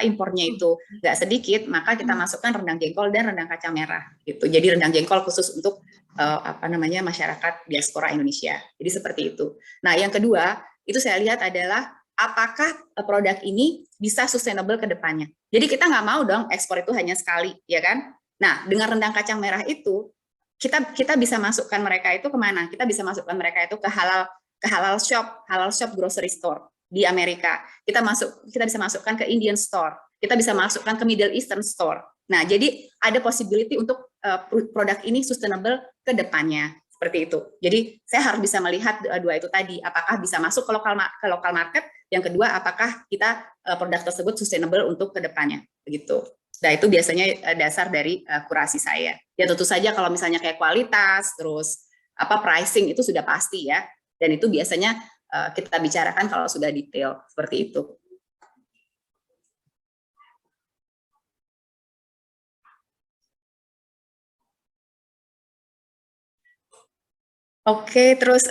impornya itu nggak sedikit, maka kita masukkan rendang jengkol dan rendang kacang merah. Gitu. Jadi rendang jengkol khusus untuk masyarakat diaspora Indonesia. Jadi seperti itu. Nah, yang kedua itu saya lihat adalah apakah produk ini bisa sustainable ke depannya. Jadi kita nggak mau dong ekspor itu hanya sekali, ya kan? Nah, dengan rendang kacang merah itu, kita bisa masukkan mereka itu kemana? Kita bisa masukkan mereka itu ke halal shop grocery store di Amerika. Kita bisa masukkan ke Indian store. Kita bisa masukkan ke Middle Eastern store. Nah, jadi ada possibility untuk produk ini sustainable ke depannya. Seperti itu. Jadi saya harus bisa melihat dua itu tadi, apakah bisa masuk ke lokal market, yang kedua apakah kita produk tersebut sustainable untuk kedepannya, begitu. Nah itu biasanya dasar dari kurasi saya. Ya tentu saja kalau misalnya kayak kualitas, terus pricing itu sudah pasti ya, dan itu biasanya kita bicarakan kalau sudah detail seperti itu. Oke, terus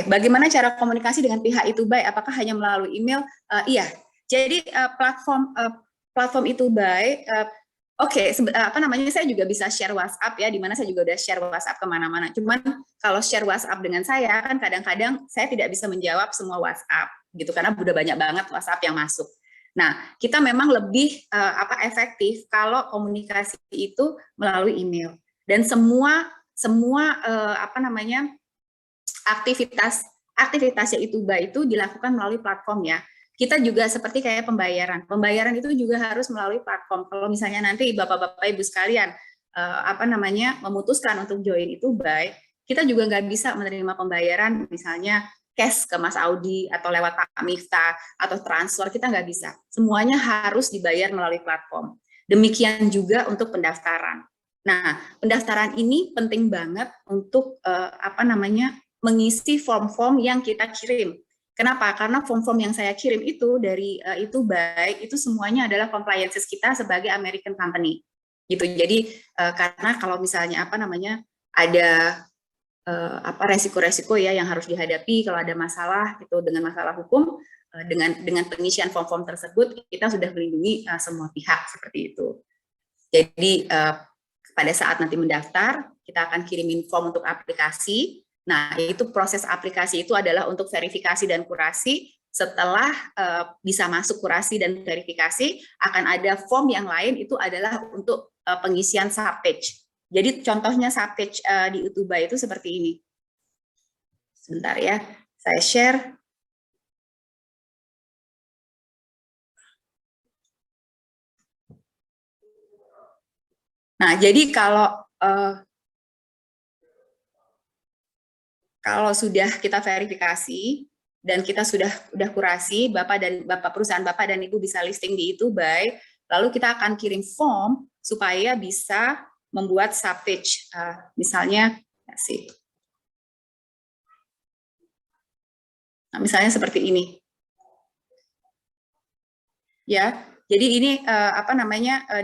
bagaimana cara komunikasi dengan pihak Itubai? Apakah hanya melalui email? Iya. Jadi platform Itubai, saya juga bisa share WhatsApp ya, di mana saya juga udah share WhatsApp kemana-mana. Cuman kalau share WhatsApp dengan saya kan kadang-kadang saya tidak bisa menjawab semua WhatsApp gitu, karena udah banyak banget WhatsApp yang masuk. Nah, kita memang lebih efektif kalau komunikasi itu melalui email, dan semua aktivitasnya Itubai itu dilakukan melalui platform ya. Kita juga seperti kayak pembayaran itu juga harus melalui platform. Kalau misalnya nanti bapak-bapak ibu sekalian memutuskan untuk join Itubai, kita juga nggak bisa menerima pembayaran misalnya cash ke Mas Audi atau lewat Pak Miftah atau transfer, kita nggak bisa. Semuanya harus dibayar melalui platform. Demikian juga untuk pendaftaran. Nah, pendaftaran ini penting banget untuk mengisi form-form yang kita kirim. Kenapa? Karena form-form yang saya kirim itu dari Itubai itu semuanya adalah compliances kita sebagai American company. Gitu. Jadi karena kalau misalnya ada resiko-resiko ya yang harus dihadapi kalau ada masalah gitu dengan masalah hukum, dengan pengisian form-form tersebut kita sudah melindungi semua pihak seperti itu. Jadi pada saat nanti mendaftar, kita akan kirimin form untuk aplikasi. Nah, itu proses aplikasi itu adalah untuk verifikasi dan kurasi. Setelah bisa masuk kurasi dan verifikasi, akan ada form yang lain, itu adalah untuk pengisian subpage. Jadi contohnya subpage di Itubai itu seperti ini. Sebentar ya, saya share. Nah, jadi kalau sudah kita verifikasi dan kita sudah kurasi, perusahaan Bapak dan Ibu bisa listing di Itubai, lalu kita akan kirim form supaya bisa membuat subpage, misalnya misalnya seperti ini. Ya. Jadi ini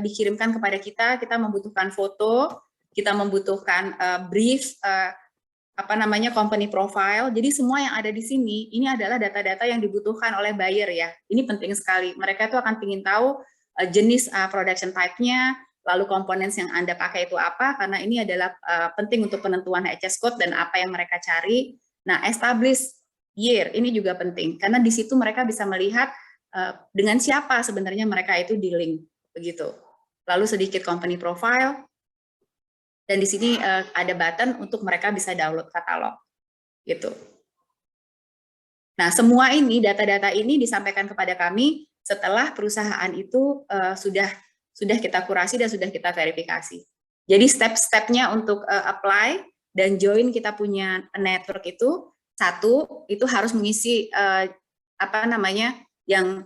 dikirimkan kepada kita membutuhkan foto, kita membutuhkan brief, company profile. Jadi semua yang ada di sini ini adalah data-data yang dibutuhkan oleh buyer ya. Ini penting sekali. Mereka itu akan ingin tahu jenis production type-nya, lalu komponen yang Anda pakai itu apa, karena ini adalah penting untuk penentuan HS code dan apa yang mereka cari. Nah, establish year ini juga penting karena di situ mereka bisa melihat dengan siapa sebenarnya mereka itu dealing, begitu. Lalu sedikit company profile, dan di sini ada button untuk mereka bisa download katalog, gitu. Nah, semua ini, data-data ini disampaikan kepada kami setelah perusahaan itu sudah kita kurasi dan sudah kita verifikasi. Jadi step-stepnya untuk apply dan join kita punya network itu, satu, itu harus mengisi yang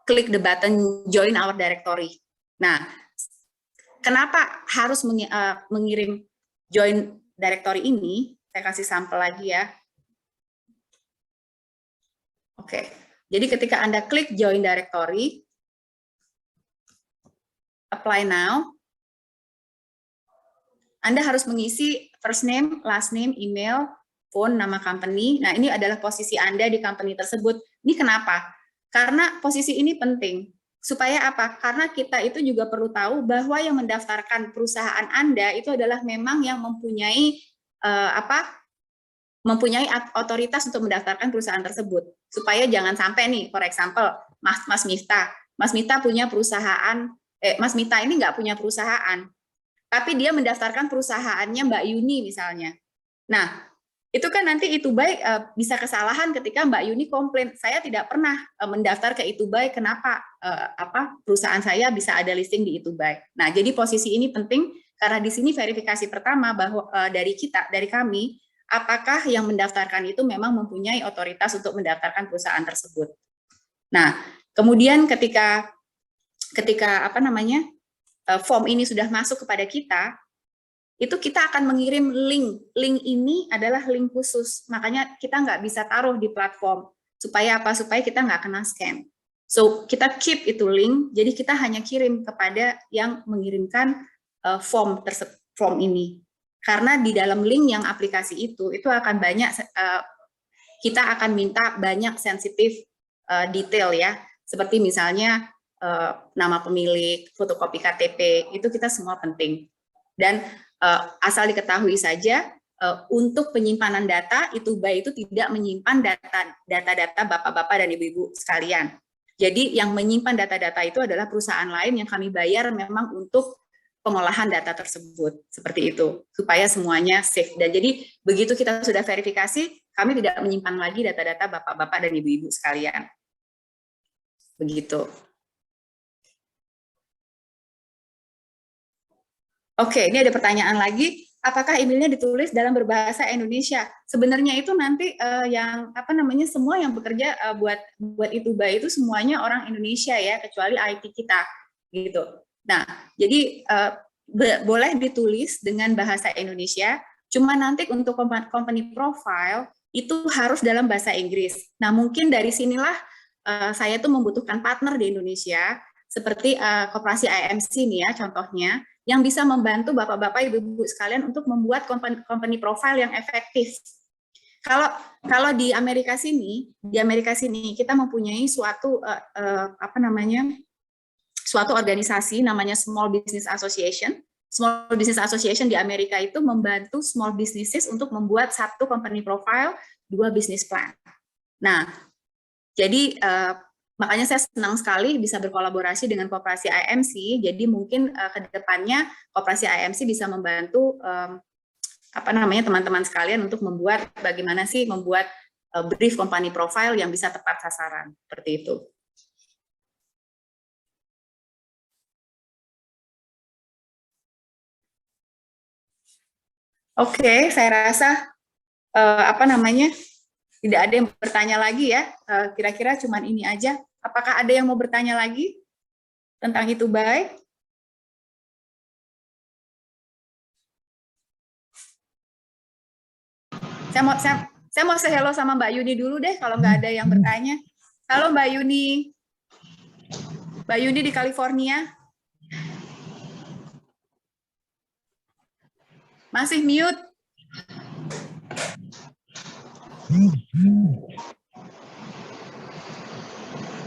klik the button join our directory. Nah, kenapa harus mengirim join directory ini? Saya kasih sampel lagi ya. Oke, jadi ketika Anda klik join directory, apply now, Anda harus mengisi first name, last name, email, phone, nama company. Nah, ini adalah posisi Anda di company tersebut. Ini kenapa? Karena posisi ini penting. Supaya apa? Karena kita itu juga perlu tahu bahwa yang mendaftarkan perusahaan Anda itu adalah memang yang mempunyai otoritas untuk mendaftarkan perusahaan tersebut. Supaya jangan sampai nih, for example, Mas Miftah punya perusahaan, Mas Miftah ini nggak punya perusahaan, tapi dia mendaftarkan perusahaannya Mbak Yuni misalnya. Nah, itu kan nanti Itubuy bisa kesalahan ketika Mbak Yuni komplain, saya tidak pernah mendaftar ke Itubuy, kenapa perusahaan saya bisa ada listing di Itubuy. Nah, jadi posisi ini penting karena di sini verifikasi pertama bahwa dari kami, apakah yang mendaftarkan itu memang mempunyai otoritas untuk mendaftarkan perusahaan tersebut. Nah, kemudian ketika form ini sudah masuk kepada kita, itu kita akan mengirim link. Link ini adalah link khusus, makanya kita nggak bisa taruh di platform. Supaya apa? Supaya kita nggak kena scam. So, kita keep itu link, jadi kita hanya kirim kepada yang mengirimkan form ini. Karena di dalam link yang aplikasi itu akan banyak, kita akan minta banyak sensitif detail ya, seperti misalnya nama pemilik, fotokopi KTP, itu kita semua penting. Dan asal diketahui saja, untuk penyimpanan data, Itubuy itu tidak menyimpan data-data bapak-bapak dan ibu-ibu sekalian. Jadi yang menyimpan data-data itu adalah perusahaan lain yang kami bayar memang untuk pengolahan data tersebut, seperti itu, supaya semuanya safe. Dan jadi begitu kita sudah verifikasi, kami tidak menyimpan lagi data-data bapak-bapak dan ibu-ibu sekalian. Begitu. Oke, ini ada pertanyaan lagi. Apakah emailnya ditulis dalam berbahasa Indonesia? Sebenarnya itu nanti semua yang bekerja buat Itubuy itu semuanya orang Indonesia ya, kecuali IT kita gitu. Nah, jadi boleh ditulis dengan bahasa Indonesia, cuma nanti untuk company profile itu harus dalam bahasa Inggris. Nah, mungkin dari sinilah saya tuh membutuhkan partner di Indonesia, seperti Koperasi IMC nih ya contohnya, yang bisa membantu bapak-bapak, ibu-ibu sekalian untuk membuat company profile yang efektif. Kalau di Amerika sini kita mempunyai suatu suatu organisasi namanya Small Business Association. Small Business Association di Amerika itu membantu small businesses untuk membuat satu company profile, 2 business plan. Nah, jadi makanya saya senang sekali bisa berkolaborasi dengan Koperasi IMC. Jadi mungkin ke depannya Koperasi IMC bisa membantu teman-teman sekalian untuk membuat bagaimana sih membuat brief company profile yang bisa tepat sasaran, seperti itu. Oke, saya rasa tidak ada yang bertanya lagi ya. Kira-kira cuman ini aja. Apakah ada yang mau bertanya lagi tentang Itubuy? Saya mau say hello sama Mbak Yuni dulu deh, kalau nggak ada yang bertanya. Halo Mbak Yuni. Mbak Yuni di California. Masih mute.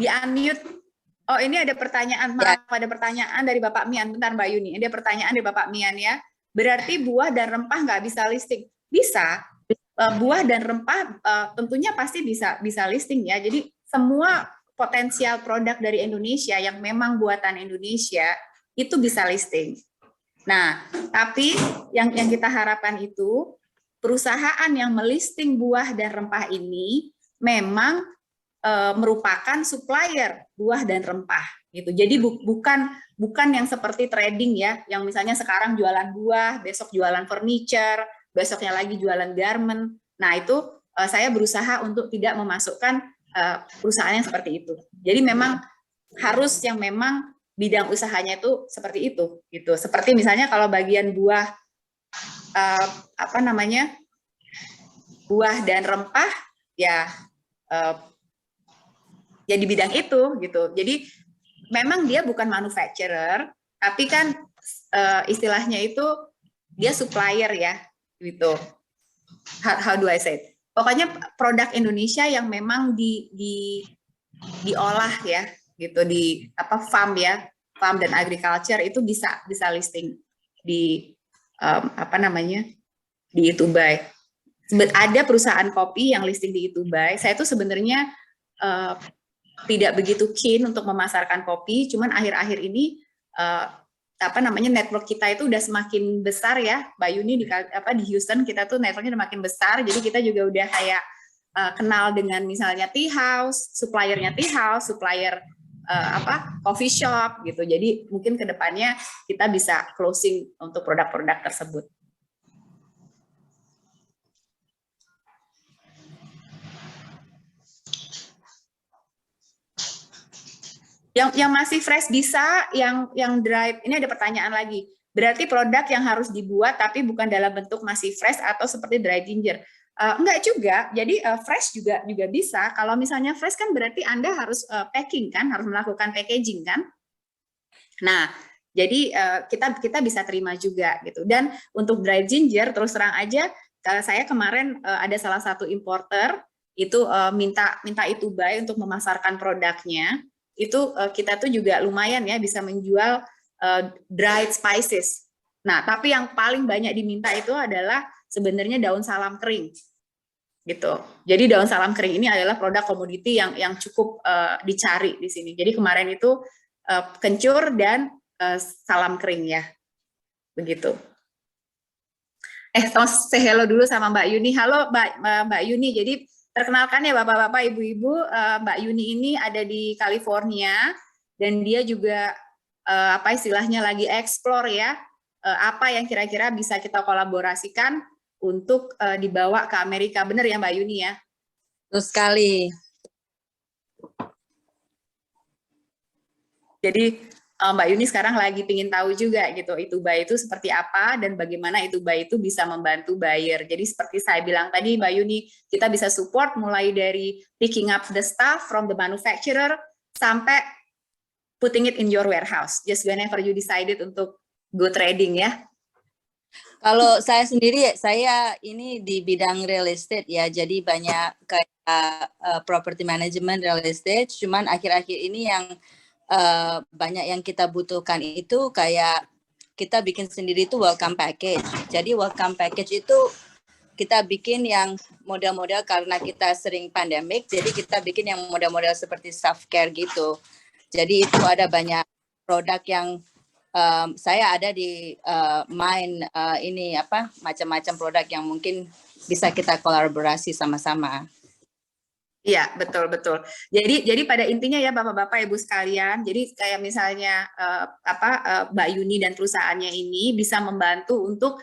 Di unmute. Oh, ini ada pertanyaan. Maaf, ada pertanyaan dari Bapak Mian. Bentar Mbak Yuni. Ada pertanyaan dari Bapak Mian ya. Berarti buah dan rempah nggak bisa listing? Bisa. Buah dan rempah tentunya pasti bisa listing ya. Jadi semua potensial produk dari Indonesia yang memang buatan Indonesia itu bisa listing. Nah, tapi yang kita harapkan itu perusahaan yang melisting buah dan rempah ini memang merupakan supplier buah dan rempah gitu. Jadi bukan yang seperti trading ya, yang misalnya sekarang jualan buah, besok jualan furniture, besoknya lagi jualan garment. Nah, itu saya berusaha untuk tidak memasukkan perusahaan yang seperti itu. Jadi memang harus yang memang bidang usahanya itu seperti itu gitu. Seperti misalnya kalau bagian buah buah dan rempah ya di bidang itu gitu. Jadi memang dia bukan manufacturer, tapi kan istilahnya itu dia supplier ya gitu. How do I say it? Pokoknya produk Indonesia yang memang diolah ya gitu di farm dan agriculture itu bisa listing di di Itubuy. Ada perusahaan kopi yang listing di Itubuy. Saya tuh sebenarnya tidak begitu keen untuk memasarkan kopi, cuman akhir-akhir ini network kita itu udah semakin besar ya, Mbak Yuni, di Houston kita tuh networknya udah makin besar, jadi kita juga udah kayak kenal dengan misalnya tea house, suppliernya tea house, supplier coffee shop gitu. Jadi mungkin kedepannya kita bisa closing untuk produk-produk tersebut. Yang masih fresh bisa, yang dried, ini ada pertanyaan lagi. Berarti produk yang harus dibuat tapi bukan dalam bentuk masih fresh atau seperti dry ginger. Enggak juga, jadi fresh juga bisa. Kalau misalnya fresh kan berarti Anda harus packing kan, harus melakukan packaging kan. Nah, jadi kita bisa terima juga gitu. Dan untuk dry ginger, terus terang aja, saya kemarin ada salah satu importer itu minta Itubai untuk memasarkan produknya. Itu kita tuh juga lumayan ya bisa menjual dried spices. Nah, tapi yang paling banyak diminta itu adalah sebenarnya daun salam kering, gitu. Jadi daun salam kering ini adalah produk komoditi yang cukup dicari di sini. Jadi kemarin itu kencur dan salam kering ya, begitu. Say hello dulu sama Mbak Yuni. Halo Mbak Yuni. Jadi perkenalkan ya Bapak-bapak, Ibu-ibu, Mbak Yuni ini ada di California dan dia juga istilahnya lagi explore ya, apa yang kira-kira bisa kita kolaborasikan untuk dibawa ke Amerika. Benar ya Mbak Yuni ya? Betul sekali. Jadi Mbak Yuni sekarang lagi pingin tahu juga gitu, Itubai itu seperti apa dan bagaimana Itubai itu bisa membantu buyer. Jadi seperti saya bilang tadi Mbak Yuni, kita bisa support mulai dari picking up the stuff from the manufacturer sampai putting it in your warehouse, just whenever you decided untuk go trading ya. Kalau saya sendiri, saya ini di bidang real estate ya, jadi banyak kayak property management real estate, cuman akhir-akhir ini yang banyak yang kita butuhkan itu kayak kita bikin sendiri itu welcome package. Jadi welcome package itu kita bikin yang model-model karena kita sering pandemik, jadi kita bikin yang model-model seperti self care gitu. Jadi itu ada banyak produk yang saya ada di macam-macam produk yang mungkin bisa kita kolaborasi sama-sama. Iya, betul. Jadi pada intinya ya Bapak-bapak Ibu sekalian, jadi kayak misalnya Mbak Yuni dan perusahaannya ini bisa membantu untuk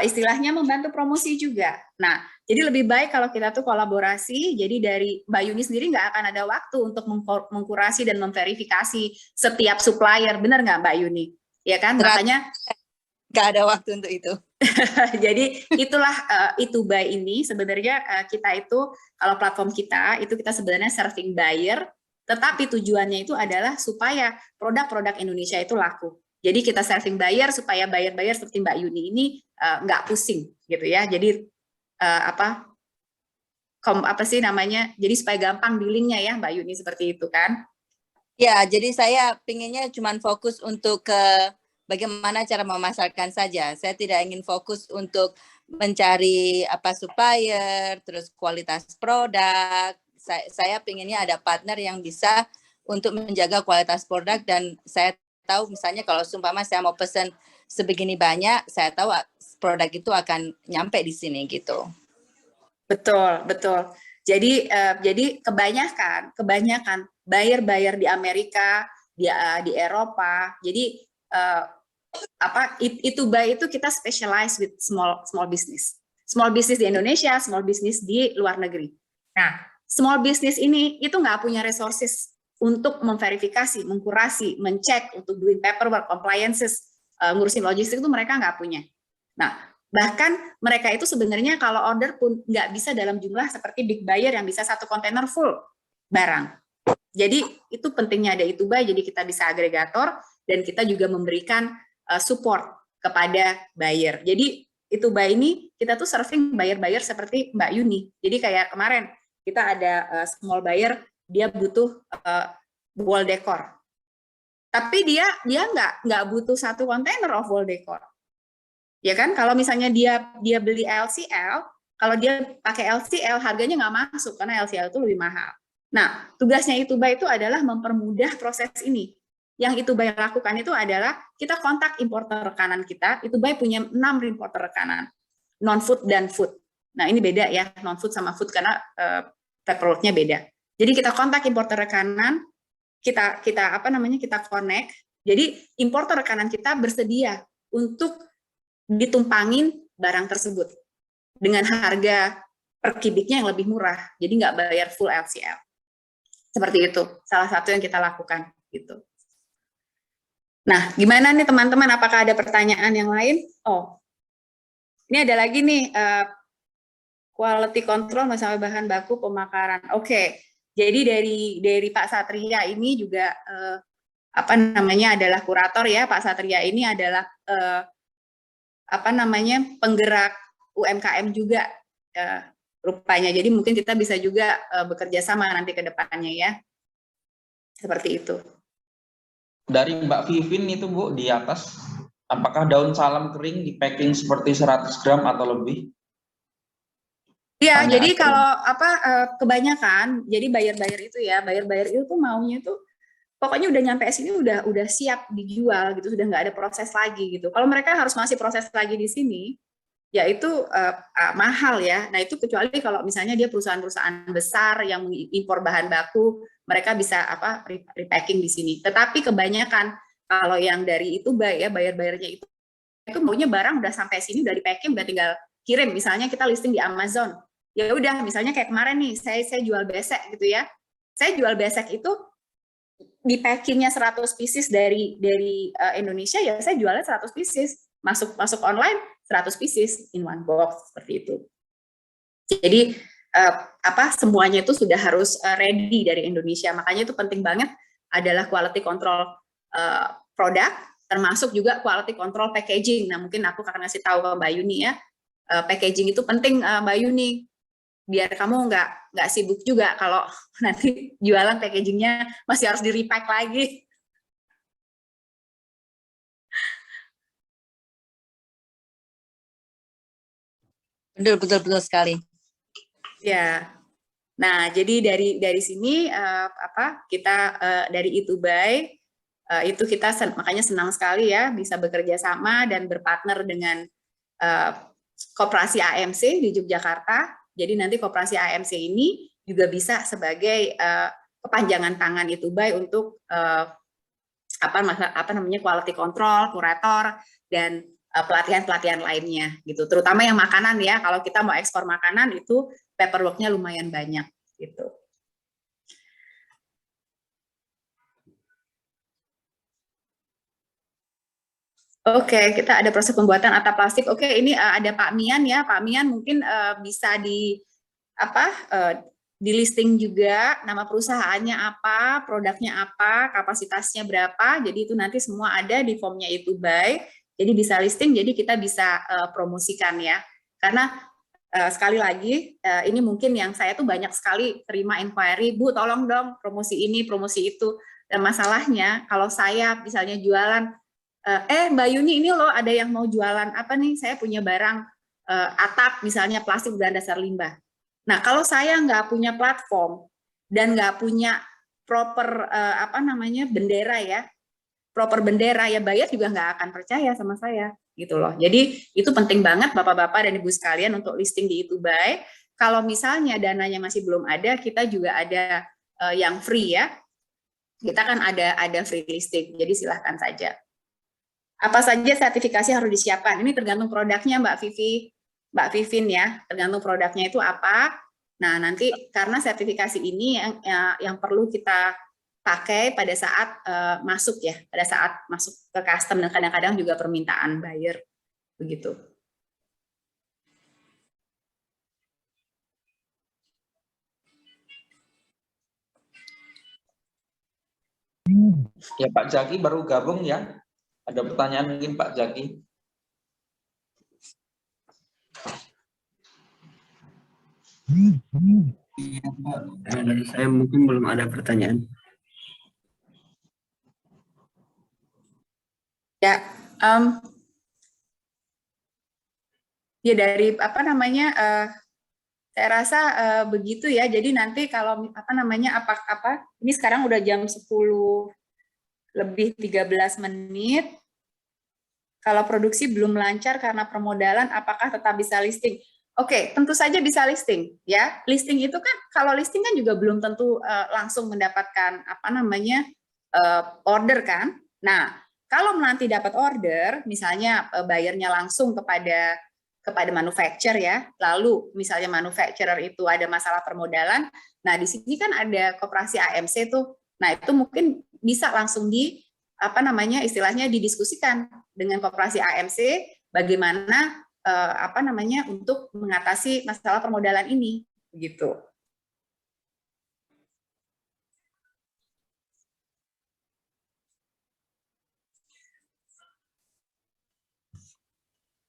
istilahnya membantu promosi juga. Nah, jadi lebih baik kalau kita tuh kolaborasi, jadi dari Mbak Yuni sendiri nggak akan ada waktu untuk mengkurasi dan memverifikasi setiap supplier, benar nggak Mbak Yuni? Ya kan, makanya nggak ada waktu untuk itu. Jadi itulah Itubai ini sebenarnya kita itu kalau platform kita itu kita sebenarnya serving buyer, tetapi tujuannya itu adalah supaya produk-produk Indonesia itu laku. Jadi kita serving buyer supaya buyer-buyer seperti Mbak Yuni ini nggak pusing gitu ya. Jadi Jadi supaya gampang dealingnya ya Mbak Yuni seperti itu kan? Ya, jadi saya pinginnya cuma fokus untuk ke bagaimana cara memasarkan saja. Saya tidak ingin fokus untuk mencari supplier, terus kualitas produk. Saya pinginnya ada partner yang bisa untuk menjaga kualitas produk dan saya tahu misalnya kalau seumpama saya mau pesan sebegini banyak, saya tahu produk itu akan nyampe di sini gitu. Betul. Jadi kebanyakan buyer di Amerika, di Eropa. Jadi Itubai itu kita specialize with small business. Small business di Indonesia, small business di luar negeri. Nah, small business ini itu nggak punya resources untuk memverifikasi, mengkurasi, mencek, untuk doing paperwork, compliances, ngurusin logistik itu mereka nggak punya. Nah, bahkan mereka itu sebenarnya kalau order pun nggak bisa dalam jumlah seperti big buyer yang bisa satu kontainer full barang. Jadi itu pentingnya ada Itubai, jadi kita bisa agregator dan kita juga memberikan support kepada buyer. Jadi Itubai ini kita tuh serving buyer-buyer seperti Mbak Yuni. Jadi kayak kemarin kita ada small buyer, dia butuh wall decor. Tapi dia nggak butuh satu kontainer of wall decor. Ya kan, kalau misalnya dia beli LCL, kalau dia pakai LCL harganya nggak masuk karena LCL itu lebih mahal. Nah, tugasnya Itubai itu adalah mempermudah proses ini. yang Itubai lakukan itu adalah kita kontak importer rekanan kita. Itubai punya 6 importer rekanan, non-food dan food. Nah, ini beda ya, non-food sama food karena paperwork-nya beda. Jadi kita kontak importer rekanan, kita connect. Jadi importer rekanan kita bersedia untuk ditumpangin barang tersebut dengan harga per kubiknya yang lebih murah. Jadi nggak bayar full LCL. Seperti itu, salah satu yang kita lakukan gitu. Nah, gimana nih teman-teman? Apakah ada pertanyaan yang lain? Oh, ini ada lagi nih quality control masalah bahan baku pemakaran. Oke, jadi dari Pak Satria ini juga adalah kurator ya. Pak Satria ini adalah penggerak UMKM juga rupanya. Jadi mungkin kita bisa juga bekerja sama nanti ke depannya ya. Seperti itu. Dari Mbak Vivin itu Bu di atas, apakah daun salam kering di packing seperti 100 gram atau lebih? Iya, jadi kalau kebanyakan, jadi bayar-bayar itu ya, bayar-bayar itu tuh maunya tuh pokoknya udah nyampe sini udah siap dijual gitu, sudah nggak ada proses lagi gitu. Kalau mereka harus masih proses lagi di sini, ya itu mahal ya. Nah itu kecuali kalau misalnya dia perusahaan-perusahaan besar yang mengimpor bahan baku, mereka bisa repacking di sini. Tetapi kebanyakan kalau yang dari itu bayar-bayarnya itu maunya barang udah sampai sini, udah di-packing, udah tinggal kirim. Misalnya kita listing di Amazon, ya udah misalnya kayak kemarin nih, saya jual besek gitu ya. Saya jual besek itu di packingnya 100 pieces dari Indonesia, ya saya jualnya 100 pieces. Masuk online 100 pieces in one box seperti itu. Jadi semuanya itu sudah harus ready dari Indonesia. Makanya itu penting banget adalah quality control produk, termasuk juga quality control packaging. Nah, mungkin aku akan ngasih tahu ke Mbak Yuni ya. Packaging itu penting Mbak Yuni. Biar kamu nggak sibuk juga kalau nanti jualan packagingnya masih harus di-repack lagi. Betul sekali. Ya. Nah, jadi dari sini kita dari Itubai itu kita makanya senang sekali ya bisa bekerja sama dan berpartner dengan Koperasi AMC di Yogyakarta. Jadi nanti Koperasi AMC ini juga bisa sebagai kepanjangan tangan Itubai untuk quality control, kurator dan pelatihan-pelatihan lainnya gitu. Terutama yang makanan ya. Kalau kita mau ekspor makanan itu paperwork-nya lumayan banyak gitu. Oke, kita ada proses pembuatan atap plastik. Oke, ini ada Pak Mian ya. Pak Mian mungkin bisa di listing juga nama perusahaannya apa, produknya apa, kapasitasnya berapa. Jadi itu nanti semua ada di formnya Itubai. Jadi bisa listing, jadi kita bisa promosikan ya. Karena sekali lagi, ini mungkin yang saya tuh banyak sekali terima inquiry, Bu tolong dong promosi ini, promosi itu. Dan masalahnya kalau saya misalnya jualan, Mbak Yuni ini loh ada yang mau jualan apa nih, saya punya barang atap misalnya plastik berbahan dasar limbah. Nah kalau saya nggak punya platform dan nggak punya proper bendera ya, proper bendera ya buyer juga nggak akan percaya sama saya gitu loh. Jadi itu penting banget Bapak-bapak dan Ibu sekalian untuk listing di Itubai. Kalau misalnya dananya masih belum ada, kita juga ada yang free ya. Kita kan ada free listing. Jadi silahkan saja. Apa saja sertifikasi harus disiapkan? Ini tergantung produknya Mbak Vivin ya. Tergantung produknya itu apa. Nah, nanti karena sertifikasi ini yang perlu kita pakai pada saat masuk ya, pada saat masuk ke custom dan kadang-kadang juga permintaan buyer begitu. Ya Pak Jaki baru gabung ya. Ada pertanyaan mungkin Pak Jaki? Iya Pak, dari saya mungkin belum ada pertanyaan. Ya, ya dari saya rasa begitu ya. Jadi nanti kalau ini sekarang udah jam 10 lebih 13 menit. Kalau produksi belum lancar karena permodalan, apakah tetap bisa listing? Oke, tentu saja bisa listing, ya. Listing itu kan, kalau listing kan juga belum tentu langsung mendapatkan order kan. Nah, kalau nanti dapat order, misalnya bayarnya langsung kepada manufacturer ya, lalu misalnya manufacturer itu ada masalah permodalan, nah di sini kan ada koperasi AMC tuh, nah itu mungkin bisa langsung istilahnya didiskusikan dengan koperasi AMC bagaimana untuk mengatasi masalah permodalan ini, begitu.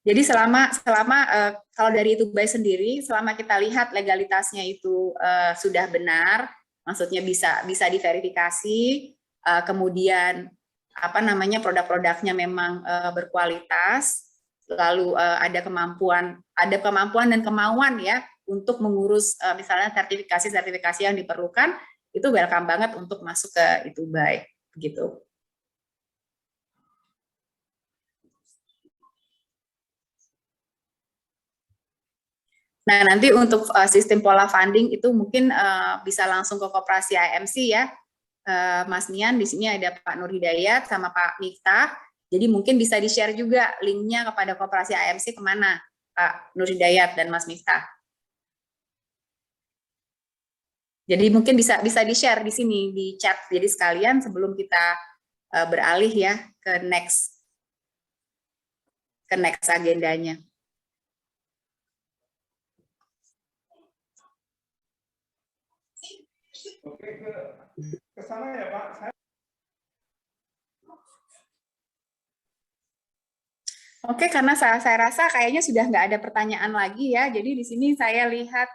Jadi selama kalau dari Itubai sendiri, selama kita lihat legalitasnya itu sudah benar, maksudnya bisa diverifikasi, kemudian produk-produknya memang berkualitas, lalu ada kemampuan dan kemauan ya untuk mengurus misalnya sertifikasi yang diperlukan, itu welcome banget untuk masuk ke Itubai, begitu. Nah, nanti untuk sistem pola funding itu mungkin bisa langsung ke koperasi AMC ya, Mas Nian. Di sini ada Pak Nur Hidayat sama Pak Miftah. Jadi mungkin bisa di-share juga linknya kepada koperasi AMC kemana, Pak Nur Hidayat dan Mas Miftah. Jadi mungkin bisa di-share di sini di chat. Jadi sekalian sebelum kita beralih ya ke next agendanya. Oke, ke sana ya Pak. Oke, karena saya rasa kayaknya sudah nggak ada pertanyaan lagi ya. Jadi di sini saya lihat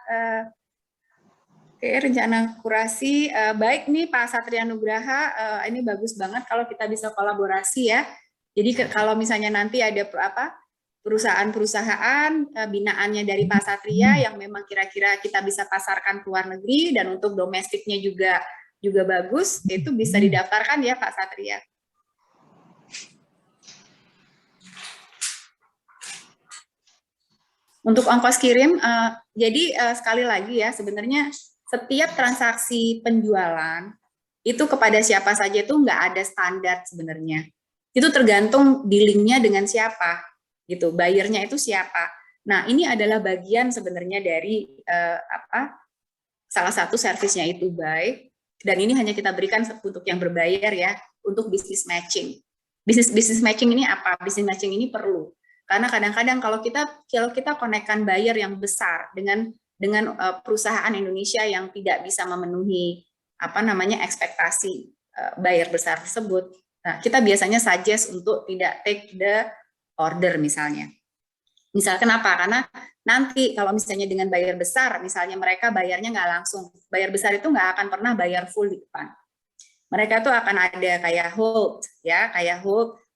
rencana kurasi baik nih Pak Satria Nugraha, ini bagus banget kalau kita bisa kolaborasi ya. Jadi kalau misalnya nanti ada perusahaan-perusahaan binaannya dari Pak Satria yang memang kira-kira kita bisa pasarkan ke luar negeri dan untuk domestiknya juga bagus, itu bisa didaftarkan ya Pak Satria. Untuk ongkos kirim, jadi sekali lagi ya, sebenarnya setiap transaksi penjualan itu kepada siapa saja itu nggak ada standar sebenarnya. Itu tergantung dealingnya dengan siapa, gitu. Buyernya itu siapa. Nah, ini adalah bagian sebenarnya dari salah satu servisnya Itubai, dan ini hanya kita berikan untuk yang berbayar ya, untuk business matching. Business matching ini apa? Business matching ini perlu. Karena kadang-kadang kalau kita konekkan buyer yang besar dengan perusahaan Indonesia yang tidak bisa memenuhi ekspektasi buyer besar tersebut, nah, kita biasanya suggest untuk tidak take the order misalnya. Kenapa? Karena nanti kalau misalnya dengan buyer besar, misalnya mereka bayarnya nggak langsung, buyer besar itu nggak akan pernah bayar full di depan. Mereka tuh akan ada kayak hold, ya,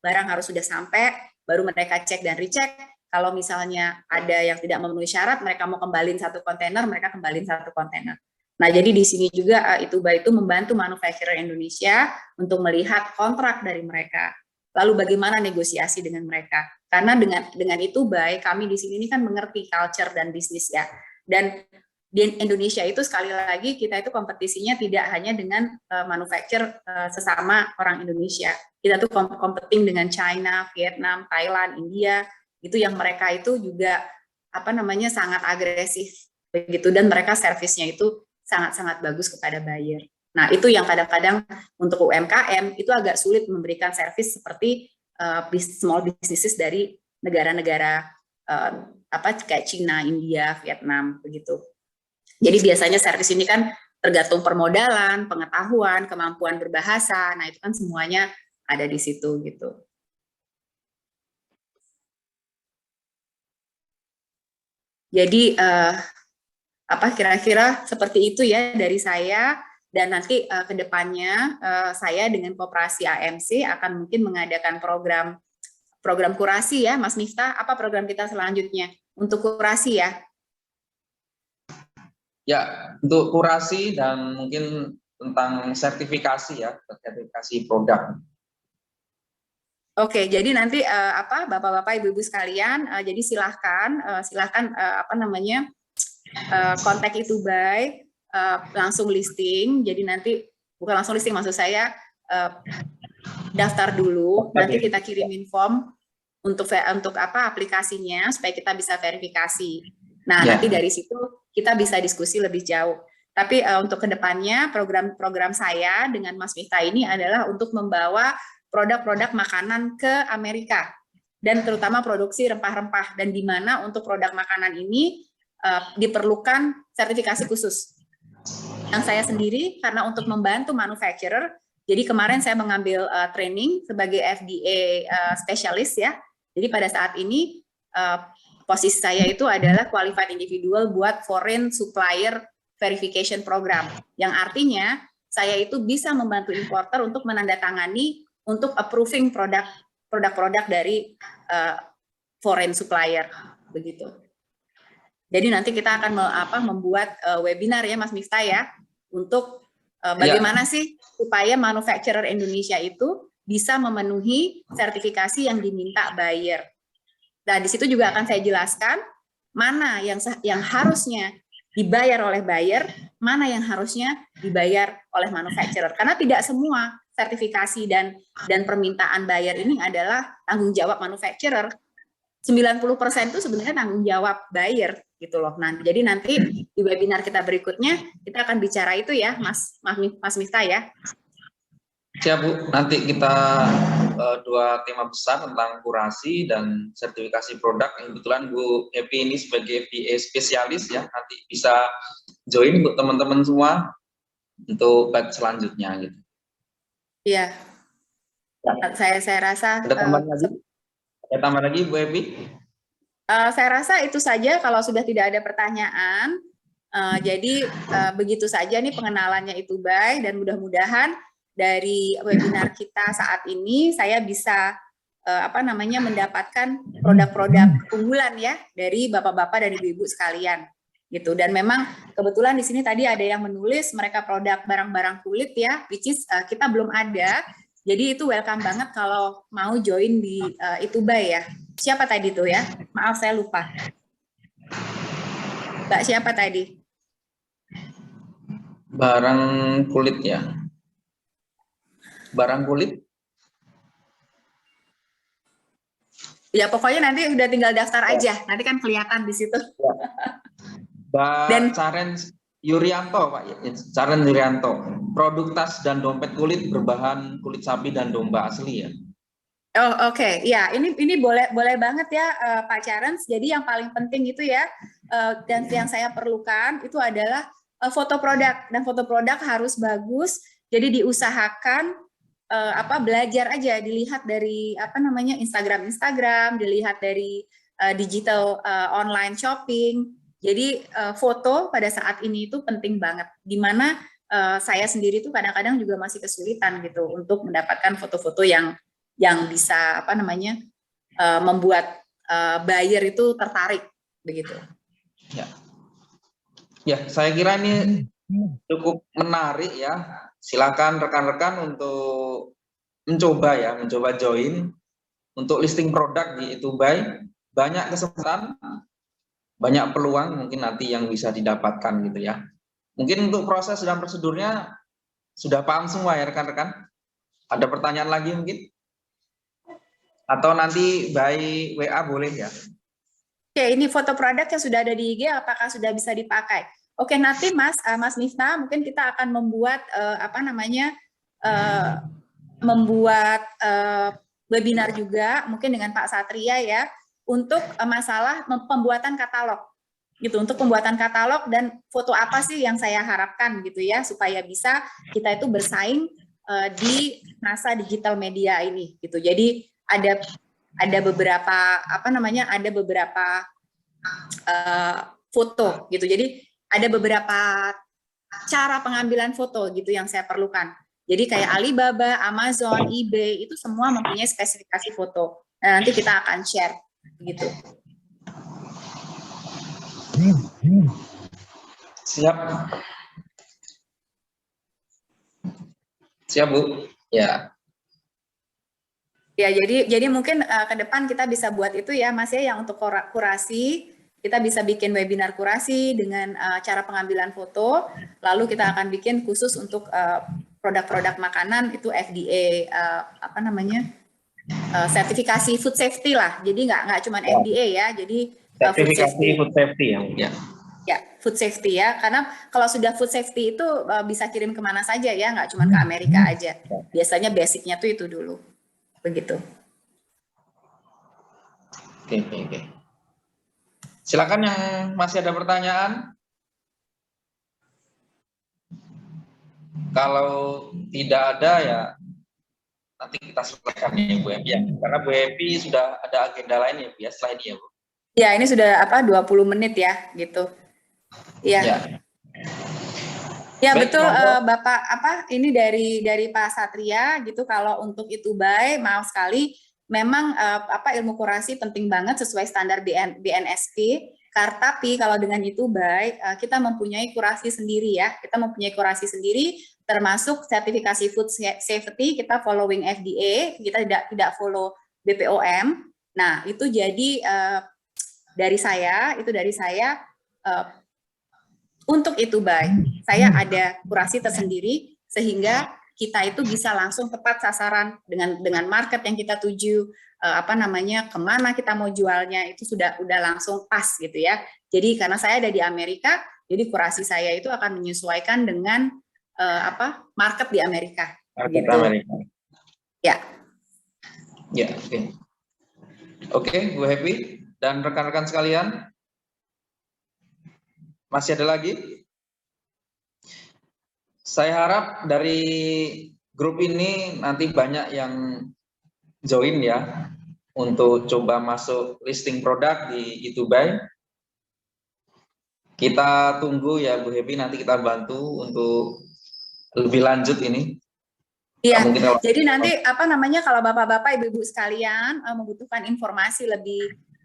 barang harus sudah sampai, baru mereka cek dan recheck. Kalau misalnya ada yang tidak memenuhi syarat, mereka mau kembaliin satu kontainer, mereka kembaliin satu kontainer. Nah, jadi di sini juga Itubai itu membantu manufacturer Indonesia untuk melihat kontrak dari mereka. Lalu bagaimana negosiasi dengan mereka? Karena dengan Itubai, kami di sini ini kan mengerti culture dan bisnis ya. Dan di Indonesia itu sekali lagi kita itu kompetisinya tidak hanya dengan manufacturer sesama orang Indonesia. Kita tuh competing dengan China, Vietnam, Thailand, India, itu yang mereka itu juga sangat agresif begitu, dan mereka servisnya itu sangat-sangat bagus kepada buyer. Nah, itu yang kadang-kadang untuk UMKM itu agak sulit memberikan servis seperti small businesses dari negara-negara kayak China, India, Vietnam begitu. Jadi biasanya servis ini kan tergantung permodalan, pengetahuan, kemampuan berbahasa. Nah, itu kan semuanya ada di situ gitu. Jadi kira-kira seperti itu ya dari saya, dan nanti ke depannya saya dengan Koperasi AMC akan mungkin mengadakan program kurasi ya, Mas Miftah. Apa program kita selanjutnya untuk kurasi ya? Ya, untuk kurasi dan mungkin tentang sertifikasi ya, sertifikasi produk. Oke, jadi nanti Bapak-bapak, Ibu-ibu sekalian, jadi silahkan kontak Itubai, langsung listing. Jadi nanti bukan langsung listing, maksud saya daftar dulu. Nanti kita kirimin form untuk aplikasinya supaya kita bisa verifikasi. Nah, nanti dari situ kita bisa diskusi lebih jauh. Tapi untuk kedepannya program saya dengan Mas Miftah ini adalah untuk membawa produk-produk makanan ke Amerika dan terutama produksi rempah-rempah, dan di mana untuk produk makanan ini diperlukan sertifikasi khusus. Yang saya sendiri karena untuk membantu manufacturer, jadi kemarin saya mengambil training sebagai FDA specialist ya. Jadi pada saat ini posisi saya itu adalah qualified individual buat foreign supplier verification program, yang artinya saya itu bisa membantu importer untuk menandatangani untuk approving produk-produk dari foreign supplier begitu. Jadi nanti kita akan membuat webinar ya Mas Miftah ya, untuk bagaimana sih supaya manufacturer Indonesia itu bisa memenuhi sertifikasi yang diminta buyer. Nah, di situ juga akan saya jelaskan mana yang harusnya dibayar oleh buyer, mana yang harusnya dibayar oleh manufacturer. Karena tidak semua sertifikasi dan permintaan buyer ini adalah tanggung jawab manufacturer. 90% itu sebenarnya tanggung jawab buyer gitu loh. Nah, jadi nanti di webinar kita berikutnya kita akan bicara itu ya, Mas Miftah ya. Siap Bu, nanti kita dua tema besar tentang kurasi dan sertifikasi produk. Kebetulan Bu Happy ini sebagai FDA spesialis ya, nanti bisa join buat teman-teman semua untuk batch selanjutnya gitu. Iya. Saya rasa ada tambah lagi Bu Happy? Saya rasa itu saja kalau sudah tidak ada pertanyaan. Jadi begitu saja nih pengenalannya Itubai, dan mudah-mudahan dari webinar kita saat ini saya bisa mendapatkan produk-produk unggulan ya dari bapak-bapak dan ibu-ibu sekalian gitu. Dan memang kebetulan di sini tadi ada yang menulis mereka produk barang-barang kulit ya, which is kita belum ada. Jadi itu welcome banget kalau mau join di Itubai ya. Siapa tadi tuh ya? Maaf saya lupa. Mbak siapa tadi? Barang kulit ya. Barang kulit? Ya pokoknya nanti udah tinggal daftar aja. Nanti kan kelihatan di situ. Dan Caren Yuryanto Pak, Caren Yuryanto. Produk tas dan dompet kulit berbahan kulit sapi dan domba asli ya. Oh oke. Ya ini boleh banget ya Pak Charens. Jadi yang paling penting itu ya, dan yang saya perlukan itu adalah foto produk, dan foto produk harus bagus. Jadi diusahakan belajar aja, dilihat dari Instagram, dilihat dari digital online shopping. Jadi foto pada saat ini itu penting banget. Dimana saya sendiri tuh kadang-kadang juga masih kesulitan gitu untuk mendapatkan foto-foto yang bisa membuat buyer itu tertarik begitu. Ya, saya kira ini cukup menarik ya. Silakan rekan-rekan untuk mencoba join untuk listing produk di Itubai. Banyak kesempatan, banyak peluang mungkin nanti yang bisa didapatkan gitu ya. Mungkin untuk proses dan prosedurnya sudah paham semua ya rekan-rekan. Ada pertanyaan lagi mungkin? Atau nanti by WA boleh ya? Oke, ini foto produk yang sudah ada di IG, apakah sudah bisa dipakai? Oke, nanti Mas Miftah, mungkin kita akan membuat webinar juga, mungkin dengan Pak Satria ya, untuk masalah pembuatan katalog, gitu. Untuk pembuatan katalog dan foto apa sih yang saya harapkan gitu ya, supaya bisa kita itu bersaing di masa digital media ini, gitu. Jadi ada beberapa foto gitu. Jadi ada beberapa cara pengambilan foto gitu yang saya perlukan. Jadi kayak Alibaba, Amazon, eBay itu semua mempunyai spesifikasi foto. Nah, nanti kita akan share gitu. Siap. Siap Bu. Ya. Ya, jadi mungkin ke depan kita bisa buat itu ya, Mas ya, yang untuk kurasi, kita bisa bikin webinar kurasi dengan cara pengambilan foto, lalu kita akan bikin khusus untuk produk-produk makanan itu FDA apa namanya? Sertifikasi food safety lah. Jadi nggak cuma FDA ya, jadi food Sertifikasi safety. food safety ya. Ya, food safety ya, karena kalau sudah food safety itu bisa kirim kemana saja ya, nggak cuma ke Amerika aja. Biasanya basicnya tuh itu dulu, begitu. Oke. Silakan yang masih ada pertanyaan. Kalau tidak ada ya nanti kita selesaikan ya Bu Happy ya. Karena Bu Happy sudah ada agenda lain ya Bu ya, setelah ini ya Bu. Ya, ini sudah 20 menit ya, gitu. Iya. Ya Baik, betul, monggo. Bapak ini dari Pak Satria gitu. Kalau untuk itu maaf sekali, memang ilmu kurasi penting banget sesuai standar BNSP. Tapi kalau dengan itu kita mempunyai kurasi sendiri ya. Kita mempunyai kurasi sendiri, termasuk sertifikasi food safety. Kita following FDA, kita tidak follow BPOM. Nah itu jadi dari saya untuk itu saya ada kurasi tersendiri sehingga kita itu bisa langsung tepat sasaran dengan market yang kita tuju, kemana kita mau jualnya itu sudah langsung pas gitu ya. Jadi karena saya ada di Amerika, jadi kurasi saya itu akan menyesuaikan dengan market di Amerika. Market gitu. Amerika. Ya. Ya, oke. Oke, Bu Happy dan rekan-rekan sekalian. Masih ada lagi? Saya harap dari grup ini nanti banyak yang join ya untuk coba masuk listing produk di eToBuy. Kita tunggu ya Bu Happy, nanti kita bantu untuk lebih lanjut ini. Iya, jadi nanti kalau bapak-bapak, ibu-ibu sekalian membutuhkan informasi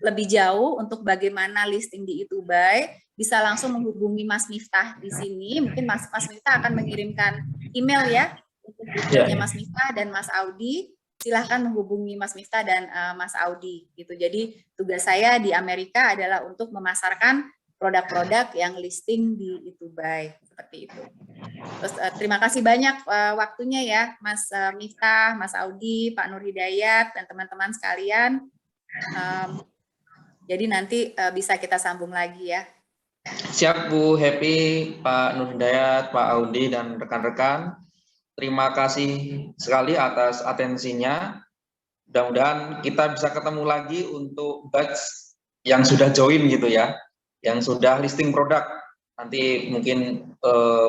lebih jauh untuk bagaimana listing di eToBuy, bisa langsung menghubungi Mas Miftah di sini. Mungkin Mas Miftah akan mengirimkan email ya untuk detailnya Mas Miftah dan Mas Audi. Silahkan menghubungi Mas Miftah dan Mas Audi gitu. Jadi tugas saya di Amerika adalah untuk memasarkan produk-produk yang listing di eToBuy seperti itu. Terus terima kasih banyak waktunya ya Mas Miftah, Mas Audi, Pak Nur Hidayat dan teman-teman sekalian. Jadi nanti bisa kita sambung lagi ya. Siap Bu Happy, Pak Nur Hidayat, Pak Audi dan rekan-rekan. Terima kasih sekali atas atensinya. Mudah-mudahan kita bisa ketemu lagi untuk batch yang sudah join gitu ya, yang sudah listing produk. Nanti mungkin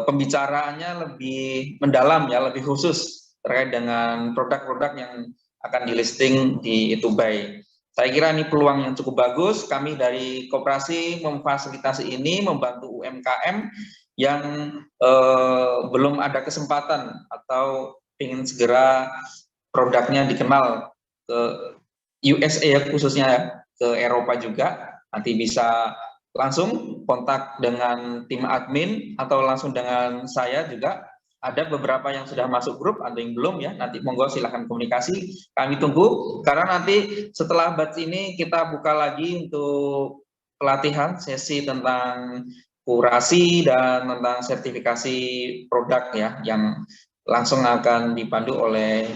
pembicaraannya lebih mendalam ya, lebih khusus terkait dengan produk-produk yang akan di listing di eToBuy. Saya kira ini peluang yang cukup bagus. Kami dari koperasi memfasilitasi ini, membantu UMKM yang belum ada kesempatan atau ingin segera produknya dikenal ke USA ya, khususnya ya, ke Eropa juga. Nanti bisa langsung kontak dengan tim admin atau langsung dengan saya juga. Ada beberapa yang sudah masuk grup, ada yang belum ya. Nanti monggo silahkan komunikasi. Kami tunggu karena nanti setelah batch ini kita buka lagi untuk pelatihan sesi tentang kurasi dan tentang sertifikasi produk ya, yang langsung akan dipandu oleh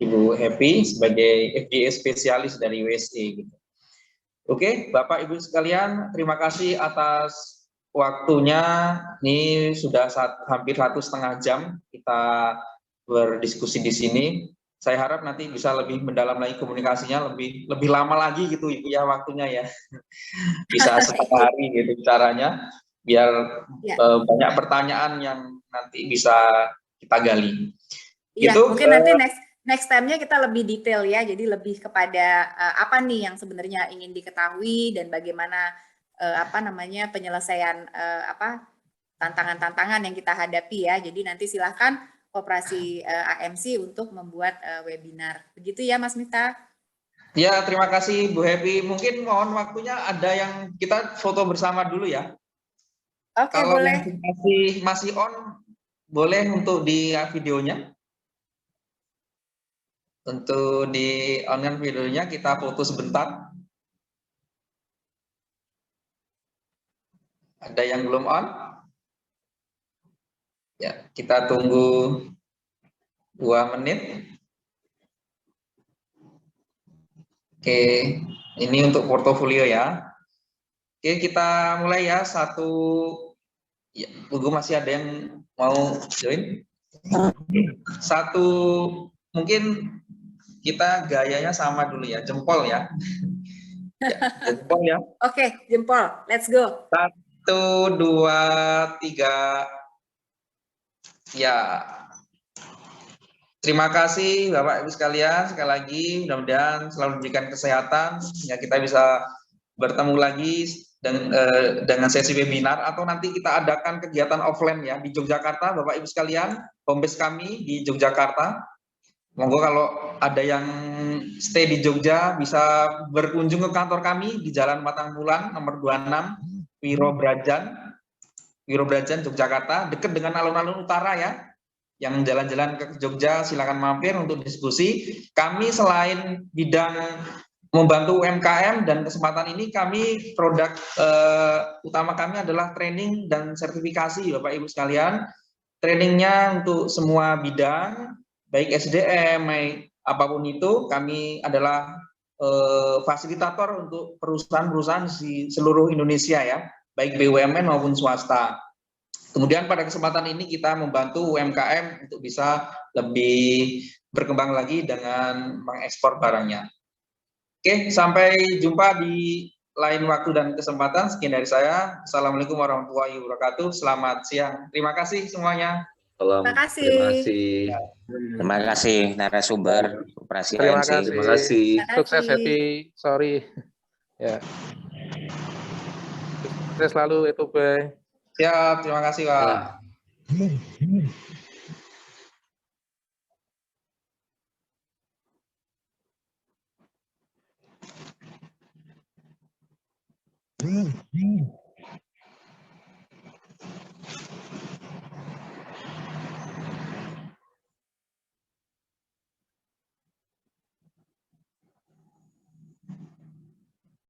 Ibu Happy sebagai FDA spesialis dari USA gitu. Oke, Bapak Ibu sekalian, terima kasih atas waktunya. Ini sudah hampir 1,5 jam kita berdiskusi di sini. Saya harap nanti bisa lebih mendalam lagi komunikasinya, lebih lama lagi gitu Ibu ya waktunya ya. Bisa setengah hari gitu caranya, biar banyak pertanyaan yang nanti bisa kita gali. Iya, gitu, mungkin nanti next time-nya kita lebih detail ya, jadi lebih kepada apa nih yang sebenarnya ingin diketahui dan bagaimana penyelesaian tantangan-tantangan yang kita hadapi ya. Jadi nanti silahkan Koperasi AMC untuk membuat webinar. Begitu ya Mas Miftah? Ya, terima kasih Bu Happy. Mungkin mohon waktunya ada yang kita foto bersama dulu ya. Oke, kalau boleh. masih on, boleh untuk di videonya. Untuk di on videonya kita foto sebentar. Ada yang belum on? Ya, kita tunggu 2 menit. Oke, ini untuk portofolio ya. Oke, kita mulai ya. Ya, tunggu masih ada yang mau join. Satu, mungkin kita gayanya sama dulu ya, jempol ya. Jempol ya. Oke, jempol. Let's go. 1, 2, 3. Ya. Terima kasih Bapak Ibu sekalian, sekali lagi mudah-mudahan selalu diberikan kesehatan ya, kita bisa bertemu lagi dengan sesi webinar atau nanti kita adakan kegiatan offline ya di Yogyakarta, Bapak Ibu sekalian, home base kami di Yogyakarta. Monggo kalau ada yang stay di Jogja bisa berkunjung ke kantor kami di Jalan Matang Bulan nomor 26 Wiro Brajan Yogyakarta, dekat dengan alun-alun utara ya. Yang jalan-jalan ke Jogja silakan mampir untuk diskusi. Kami selain bidang membantu UMKM dan kesempatan ini, kami produk utama kami adalah training dan sertifikasi Bapak Ibu sekalian. Trainingnya untuk semua bidang, baik SDM, apapun itu, kami adalah fasilitator untuk perusahaan-perusahaan di seluruh Indonesia ya, baik BUMN maupun swasta. Kemudian pada kesempatan ini kita membantu UMKM untuk bisa lebih berkembang lagi dengan mengekspor barangnya. Oke, sampai jumpa di lain waktu dan kesempatan. Sekian dari saya. Assalamualaikum warahmatullahi wabarakatuh. Selamat siang. Terima kasih semuanya. Terima kasih. Terima kasih. Terima kasih narasumber Operasi Terima ANC. kasih. Terima kasih. Sukses Happy. Sorry. Ya. Sukses selalu itu, Bay. Siap, terima kasih Pak. Ya.